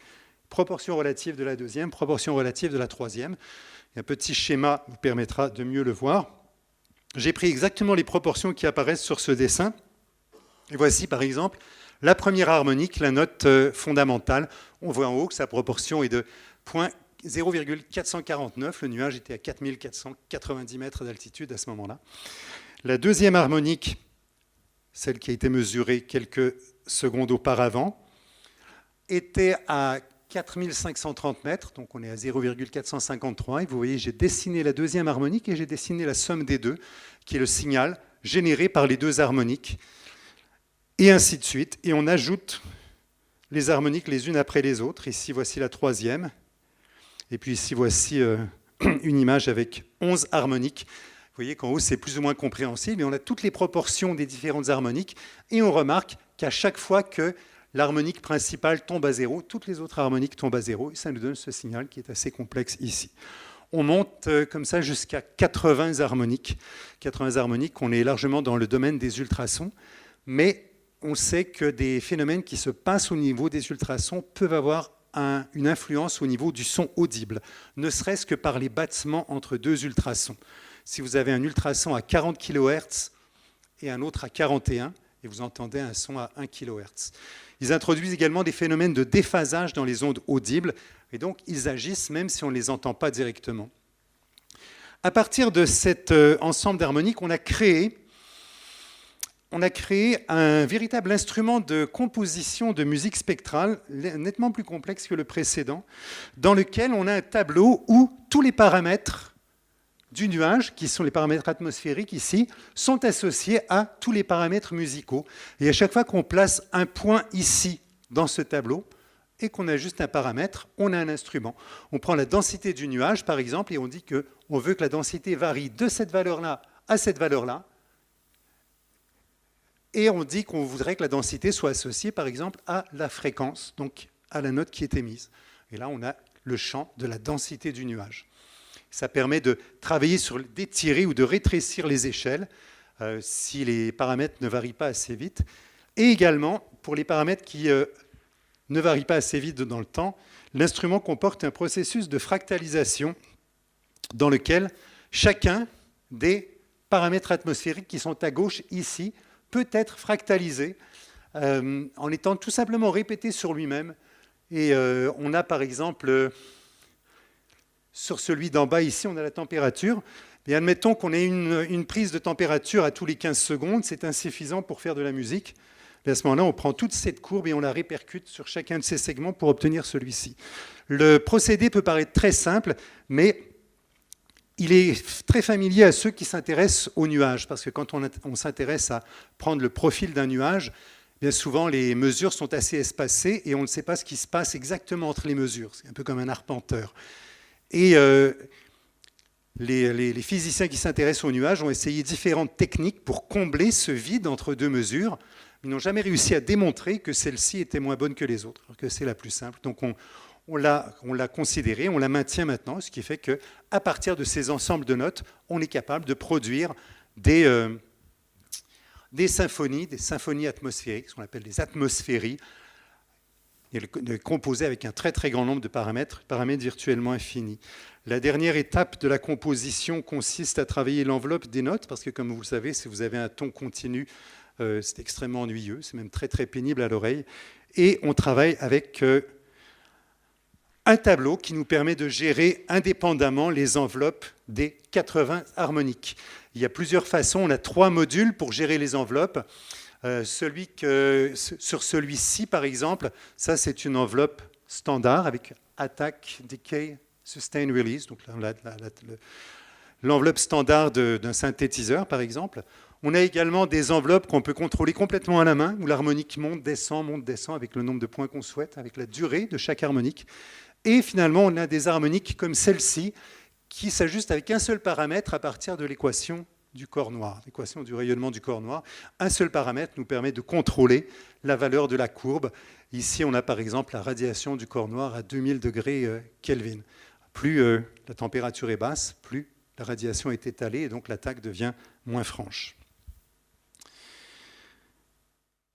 proportion relative de la deuxième, proportion relative de la troisième. Un petit schéma vous permettra de mieux le voir. J'ai pris exactement les proportions qui apparaissent sur ce dessin. Et voici par exemple la première harmonique, la note fondamentale. On voit en haut que sa proportion est de 0,449. Le nuage était à 4490 mètres d'altitude à ce moment-là. La deuxième harmonique, celle qui a été mesurée quelques secondes auparavant, était à 4530 mètres, donc on est à 0,453. Et vous voyez, j'ai dessiné la deuxième harmonique et j'ai dessiné la somme des deux, qui est le signal généré par les deux harmoniques, et ainsi de suite. Et on ajoute les harmoniques les unes après les autres. Ici, voici la troisième. Et puis ici, voici une image avec 11 harmoniques. Vous voyez qu'en haut, c'est plus ou moins compréhensible. Et on a toutes les proportions des différentes harmoniques. Et on remarque qu'à chaque fois que l'harmonique principale tombe à zéro, toutes les autres harmoniques tombent à zéro. Et ça nous donne ce signal qui est assez complexe ici. On monte comme ça jusqu'à 80 harmoniques. 80 harmoniques, on est largement dans le domaine des ultrasons. Mais on sait que des phénomènes qui se passent au niveau des ultrasons peuvent avoir une influence au niveau du son audible, ne serait-ce que par les battements entre deux ultrasons. Si vous avez un ultrason à 40 kHz et un autre à 41, et vous entendez un son à 1 kHz. Ils introduisent également des phénomènes de déphasage dans les ondes audibles, et donc ils agissent même si on ne les entend pas directement. À partir de cet ensemble d'harmoniques, on a créé un véritable instrument de composition de musique spectrale, nettement plus complexe que le précédent, dans lequel on a un tableau où tous les paramètres du nuage, qui sont les paramètres atmosphériques ici, sont associés à tous les paramètres musicaux. Et à chaque fois qu'on place un point ici dans ce tableau et qu'on ajuste un paramètre, on a un instrument. On prend la densité du nuage, par exemple, et on dit qu'on veut que la densité varie de cette valeur-là à cette valeur-là. Et on dit qu'on voudrait que la densité soit associée, par exemple, à la fréquence, donc à la note qui est émise. Et là, on a le champ de la densité du nuage. Ça permet de travailler sur d'étirer ou de rétrécir les échelles si les paramètres ne varient pas assez vite. Et également, pour les paramètres qui ne varient pas assez vite dans le temps, l'instrument comporte un processus de fractalisation dans lequel chacun des paramètres atmosphériques qui sont à gauche ici peut être fractalisé en étant tout simplement répété sur lui-même. Et on a par exemple, sur celui d'en bas ici, on a la température. Et admettons qu'on ait une prise de température à tous les 15 secondes, c'est insuffisant pour faire de la musique. Et à ce moment-là, on prend toute cette courbe et on la répercute sur chacun de ces segments pour obtenir celui-ci. Le procédé peut paraître très simple, mais il est très familier à ceux qui s'intéressent au nuage, parce que quand on s'intéresse à prendre le profil d'un nuage, bien souvent les mesures sont assez espacées et on ne sait pas ce qui se passe exactement entre les mesures. C'est un peu comme un arpenteur. Et les physiciens qui s'intéressent au nuage ont essayé différentes techniques pour combler ce vide entre deux mesures. Ils n'ont jamais réussi à démontrer que celle-ci était moins bonne que les autres, que c'est la plus simple. Donc on l'a considérée, on la maintient maintenant, ce qui fait qu'à partir de ces ensembles de notes, on est capable de produire des symphonies atmosphériques, ce qu'on appelle des atmosphéries, composées avec un très très grand nombre de paramètres virtuellement infinis. La dernière étape de la composition consiste à travailler l'enveloppe des notes, parce que comme vous le savez, si vous avez un ton continu, c'est extrêmement ennuyeux, c'est même très très pénible à l'oreille. Et on travaille avec un tableau qui nous permet de gérer indépendamment les enveloppes des 80 harmoniques. Il y a plusieurs façons, on a 3 modules pour gérer les enveloppes. Sur celui-ci, par exemple, ça c'est une enveloppe standard avec attack, decay, sustain, release, donc l'enveloppe standard d'un synthétiseur, par exemple. On a également des enveloppes qu'on peut contrôler complètement à la main, où l'harmonique monte, descend, avec le nombre de points qu'on souhaite, avec la durée de chaque harmonique. Et finalement, on a des harmoniques comme celle-ci, qui s'ajustent avec un seul paramètre à partir de l'équation du corps noir, l'équation du rayonnement du corps noir. Un seul paramètre nous permet de contrôler la valeur de la courbe. Ici, on a par exemple la radiation du corps noir à 2000 degrés Kelvin. Plus la température est basse, plus la radiation est étalée, et donc l'attaque devient moins franche.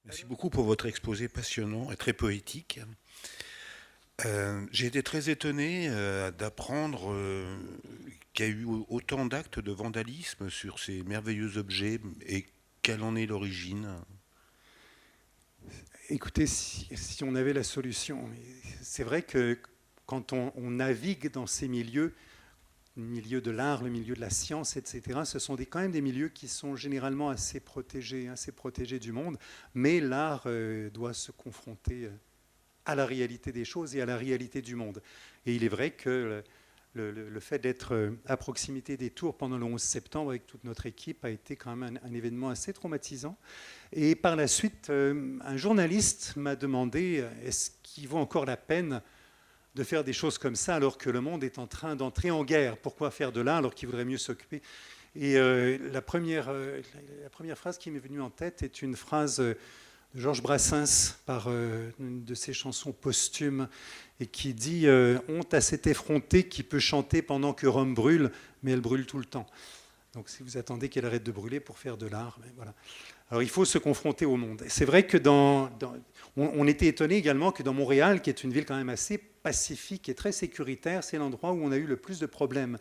Merci beaucoup pour votre exposé passionnant et très poétique. J'ai été très étonné d'apprendre qu'il y a eu autant d'actes de vandalisme sur ces merveilleux objets et quelle en est l'origine.
Écoutez, si on avait la solution, c'est vrai que quand on navigue dans ces milieux, le milieu de l'art, le milieu de la science, etc., ce sont quand même des milieux qui sont généralement assez protégés du monde, mais l'art doit se confronter à la réalité des choses et à la réalité du monde. Et il est vrai que le fait d'être à proximité des Tours pendant le 11 septembre avec toute notre équipe a été quand même un événement assez traumatisant. Et par la suite, un journaliste m'a demandé est-ce qu'il vaut encore la peine de faire des choses comme ça alors que le monde est en train d'entrer en guerre. Pourquoi faire de l'art alors qu'il vaudrait mieux s'occuper? Et la première phrase qui m'est venue en tête est une phrase de Georges Brassens par une de ses chansons posthumes et qui dit « Honte à cet effronté qui peut chanter pendant que Rome brûle, mais elle brûle tout le temps. » Donc si vous attendez qu'elle arrête de brûler pour faire de l'art, ben voilà. Alors il faut se confronter au monde. C'est vrai que on était étonné également que dans Montréal, qui est une ville quand même assez pacifique et très sécuritaire, c'est l'endroit où on a eu le plus de problèmes.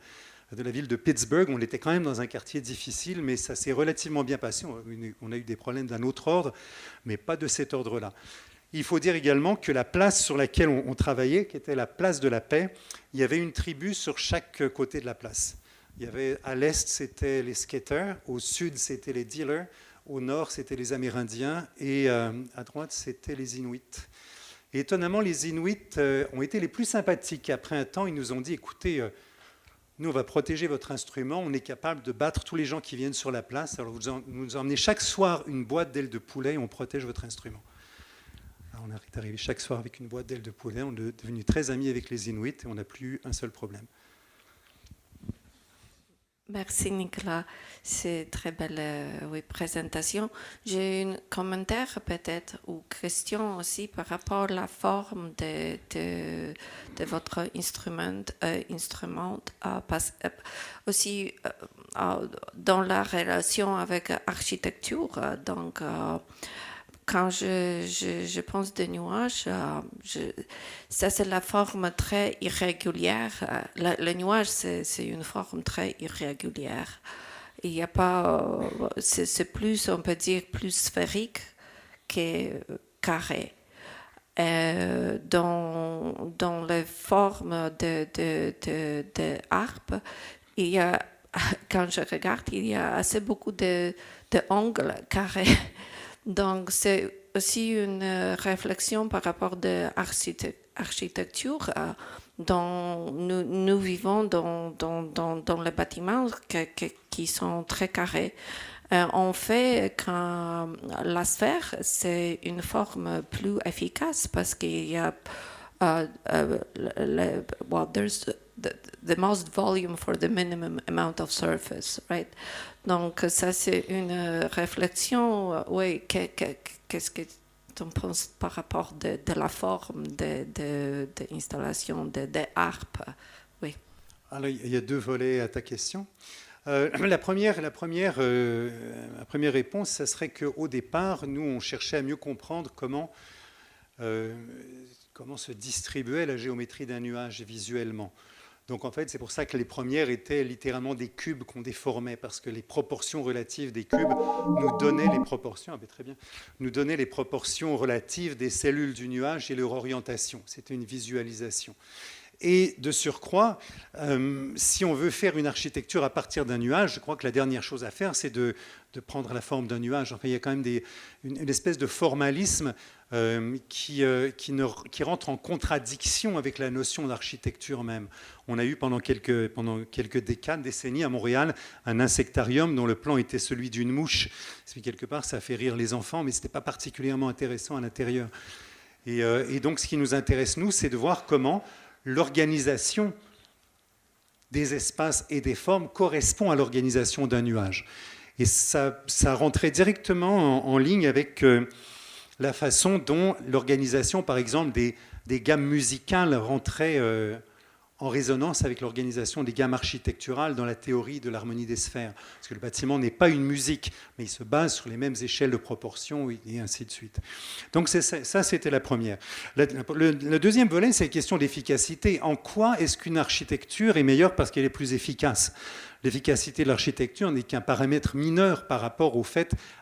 De la ville de Pittsburgh, on était quand même dans un quartier difficile, mais ça s'est relativement bien passé. On a eu des problèmes d'un autre ordre, mais pas de cet ordre-là. Il faut dire également que la place sur laquelle on travaillait, qui était la place de la paix, il y avait une tribu sur chaque côté de la place. Il y avait, à l'est, c'était les skaters, au sud, c'était les dealers, au nord, c'était les Amérindiens, et à droite, c'était les Inuits. Et étonnamment, les Inuits ont été les plus sympathiques. Après un temps, ils nous ont dit, écoutez, nous, on va protéger votre instrument, on est capable de battre tous les gens qui viennent sur la place. Alors, vous nous emmenez chaque soir une boîte d'ailes de poulet et on protège votre instrument. Alors, on est arrivé chaque soir avec une boîte d'ailes de poulet, on est devenu très amis avec les Inuits et on n'a plus eu un seul problème.
Merci Nicolas, c'est une très belle présentation. J'ai un commentaire peut-être ou question aussi par rapport à la forme de votre instrument aussi dans la relation avec l'architecture. Donc, quand je pense de nuages, ça c'est la forme très irrégulière. Le nuage, c'est une forme très irrégulière. Il n'y a pas, c'est plus, on peut dire, plus sphérique que carré. Dans les formes de harpe, il y a, quand je regarde, il y a assez beaucoup de angles carrés. Donc, c'est aussi une réflexion par rapport à l'architecture. Nous vivons dans les bâtiments qui sont très carrés. En fait, quand la sphère, c'est une forme plus efficace parce qu'il y a there's the most volume for the minimum amount of surface, right? Donc, ça, c'est une réflexion. Oui, qu'est-ce que tu en penses par rapport de la forme de l'installation de harpe? Oui.
Alors, il y a deux volets à ta question. La première réponse, ça serait qu'au départ, nous, on cherchait à mieux comprendre comment se distribuait la géométrie d'un nuage visuellement. Donc en fait, c'est pour ça que les premières étaient littéralement des cubes qu'on déformait, parce que les proportions relatives des cubes nous donnaient les proportions, nous donnaient les proportions relatives des cellules du nuage et leur orientation. C'était une visualisation. Et de surcroît, si on veut faire une architecture à partir d'un nuage, je crois que la dernière chose à faire, c'est de prendre la forme d'un nuage. Enfin, il y a quand même une espèce de formalisme qui rentre en contradiction avec la notion d'architecture même. On a eu pendant quelques décennies à Montréal un insectarium dont le plan était celui d'une mouche. Quelque part, ça fait rire les enfants, mais ce n'était pas particulièrement intéressant à l'intérieur. Et donc, ce qui nous intéresse, nous, c'est de voir comment l'organisation des espaces et des formes correspond à l'organisation d'un nuage. Et ça rentrait directement en ligne avec la façon dont l'organisation, par exemple, des gammes musicales rentrait en résonance avec l'organisation des gammes architecturales dans la théorie de l'harmonie des sphères. Parce que le bâtiment n'est pas une musique, mais il se base sur les mêmes échelles de proportion et ainsi de suite. Donc ça, c'était la première. Le deuxième volet, c'est la question d'efficacité. En quoi est-ce qu'une architecture est meilleure parce qu'elle est plus efficace ? L'efficacité de l'architecture n'est qu'un paramètre mineur par rapport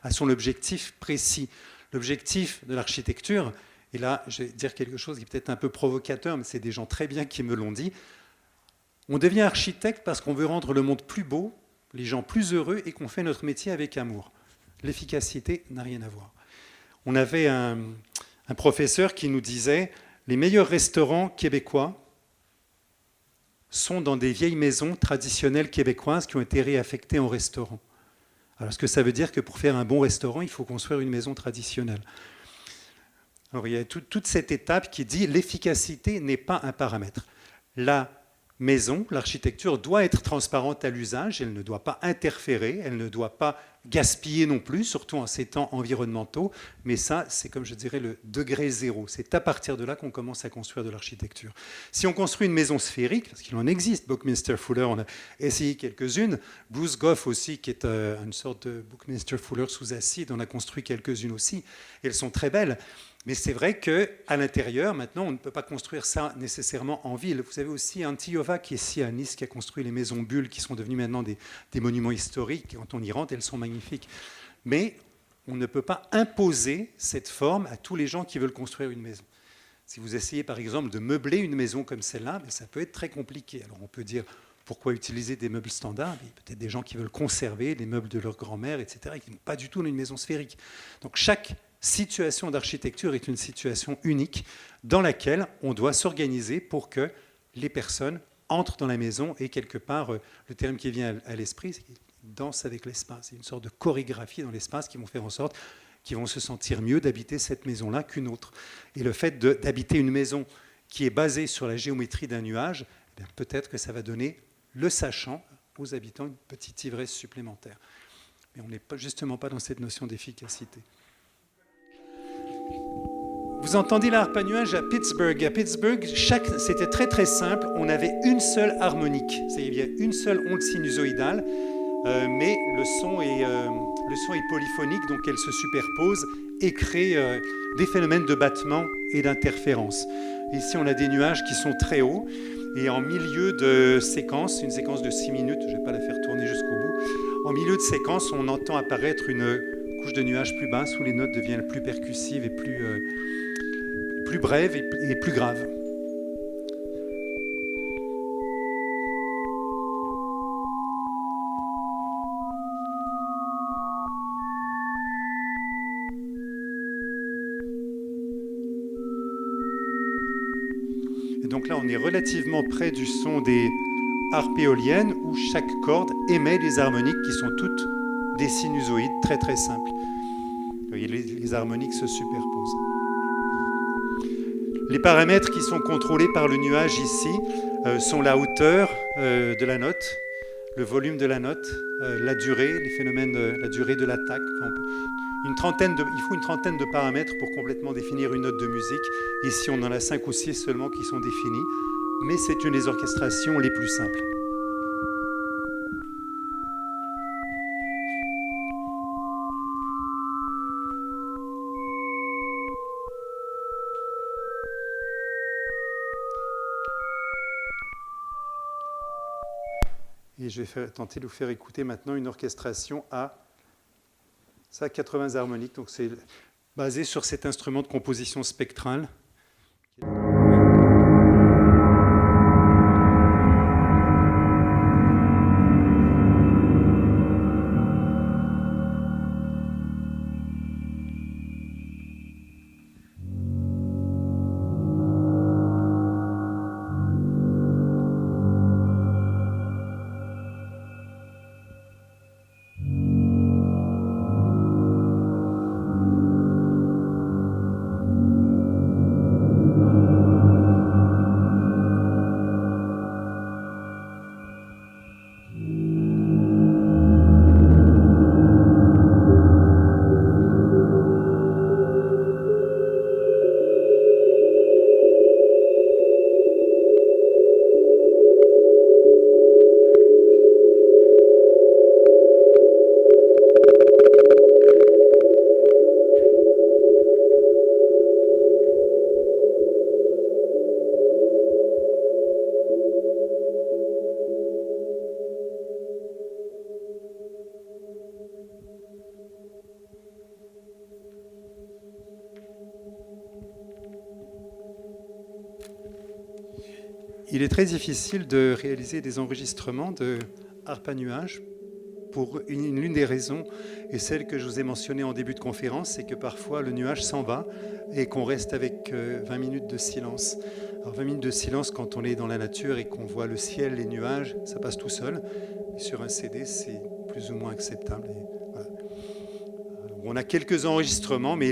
à son objectif précis. L'objectif de l'architecture Et là, je vais dire quelque chose qui est peut-être un peu provocateur, mais c'est des gens très bien qui me l'ont dit. On devient architecte parce qu'on veut rendre le monde plus beau, les gens plus heureux et qu'on fait notre métier avec amour. L'efficacité n'a rien à voir. On avait un professeur qui nous disait « Les meilleurs restaurants québécois sont dans des vieilles maisons traditionnelles québécoises qui ont été réaffectées en restaurants. » Alors, ce que ça veut dire que pour faire un bon restaurant, il faut construire une maison traditionnelle. Alors, il y a toute cette étape qui dit l'efficacité n'est pas un paramètre. La maison, l'architecture doit être transparente à l'usage, elle ne doit pas interférer, elle ne doit pas gaspiller non plus, surtout en ces temps environnementaux, mais ça, c'est comme je dirais le degré zéro. C'est à partir de là qu'on commence à construire de l'architecture. Si on construit une maison sphérique, parce qu'il en existe, Buckminster Fuller, on a essayé quelques-unes, Bruce Goff aussi, qui est une sorte de Buckminster Fuller sous acide, on a construit quelques-unes aussi, elles sont très belles. Mais c'est vrai qu'à l'intérieur, maintenant, on ne peut pas construire ça nécessairement en ville. Vous avez aussi Antiyova, qui est ici à Nice, qui a construit les maisons bulles, qui sont devenues maintenant des monuments historiques. Quand on y rentre, elles sont magnifiques. Mais on ne peut pas imposer cette forme à tous les gens qui veulent construire une maison. Si vous essayez, par exemple, de meubler une maison comme celle-là, ça peut être très compliqué. Alors on peut dire, pourquoi utiliser des meubles standards? Il y a peut-être des gens qui veulent conserver les meubles de leur grand-mère, etc., et qui n'ont pas du tout une maison sphérique. Donc chaque situation d'architecture est une situation unique dans laquelle on doit s'organiser pour que les personnes entrent dans la maison et quelque part, le terme qui vient à l'esprit, c'est qu'ils dansent avec l'espace. C'est une sorte de chorégraphie dans l'espace qui vont faire en sorte qu'ils vont se sentir mieux d'habiter cette maison-là qu'une autre. Et le fait d'habiter une maison qui est basée sur la géométrie d'un nuage, peut-être que ça va donner, le sachant, aux habitants une petite ivresse supplémentaire. Mais on n'est justement pas dans cette notion d'efficacité. Vous entendez la harpe à nuage à Pittsburgh. À Pittsburgh, c'était très très simple. On avait une seule harmonique. Il y a une seule onde sinusoïdale, mais le son est polyphonique, donc elle se superpose et crée des phénomènes de battement et d'interférence. Ici, on a des nuages qui sont très hauts. Et en milieu de séquence, une séquence de 6 minutes, je ne vais pas la faire tourner jusqu'au bout, en milieu de séquence, on entend apparaître une couche de nuages plus basse où les notes deviennent plus percussives et plus brèves et plus graves. Et donc là, on est relativement près du son des harpes éoliennes où chaque corde émet des harmoniques qui sont toutes des sinusoïdes très très simples. Les harmoniques se superposent. Les paramètres qui sont contrôlés par le nuage ici sont la hauteur de la note, le volume de la note, la durée, les phénomènes, la durée de l'attaque. Il faut une trentaine de paramètres pour complètement définir une note de musique. Ici, on en a 5 ou 6 seulement qui sont définis, mais c'est une des orchestrations les plus simples. Et je vais tenter de vous faire écouter maintenant une orchestration à 80 harmoniques. Donc c'est basé sur cet instrument de composition spectrale. il est très difficile de réaliser des enregistrements de harpe à nuages pour l'une des raisons, et celle que je vous ai mentionnée en début de conférence, c'est que parfois le nuage s'en va et qu'on reste avec 20 minutes de silence. Alors 20 minutes de silence quand on est dans la nature et qu'on voit le ciel, les nuages, ça passe tout seul. Et sur un CD, c'est plus ou moins acceptable. Et voilà. On a quelques enregistrements, mais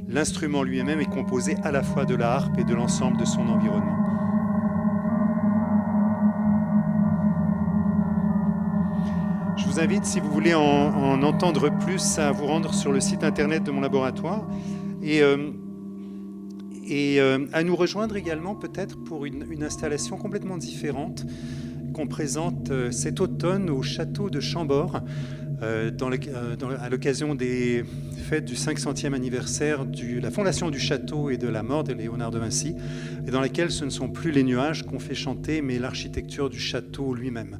l'instrument lui-même est composé à la fois de la harpe et de l'ensemble de son environnement. Je vous invite, si vous voulez en entendre plus, à vous rendre sur le site internet de mon laboratoire et à nous rejoindre également peut-être pour une installation complètement différente qu'on présente cet automne au château de Chambord à l'occasion des fêtes du 500e anniversaire de la fondation du château et de la mort de Léonard de Vinci, et dans laquelle ce ne sont plus les nuages qu'on fait chanter, mais l'architecture du château lui-même.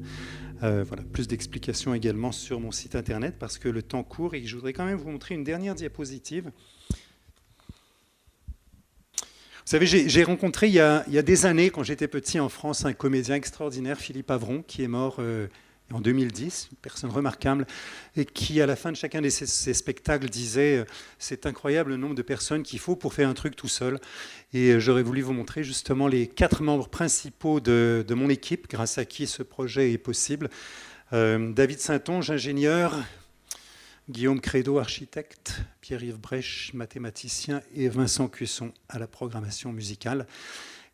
Voilà, plus d'explications également sur mon site internet parce que le temps court et je voudrais quand même vous montrer une dernière diapositive. Vous savez, j'ai rencontré il y a des années, quand j'étais petit en France, un comédien extraordinaire, Philippe Avron, qui est mort en 2010, une personne remarquable, et qui, à la fin de chacun de ses spectacles, disait « C'est incroyable le nombre de personnes qu'il faut pour faire un truc tout seul ». Et j'aurais voulu vous montrer justement les 4 membres principaux de mon équipe, grâce à qui ce projet est possible. David Saintonge, ingénieur, Guillaume Crédo, architecte, Pierre-Yves Brèche, mathématicien, et Vincent Cuesson à la programmation musicale.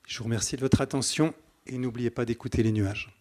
Je vous remercie de votre attention et n'oubliez pas d'écouter les nuages.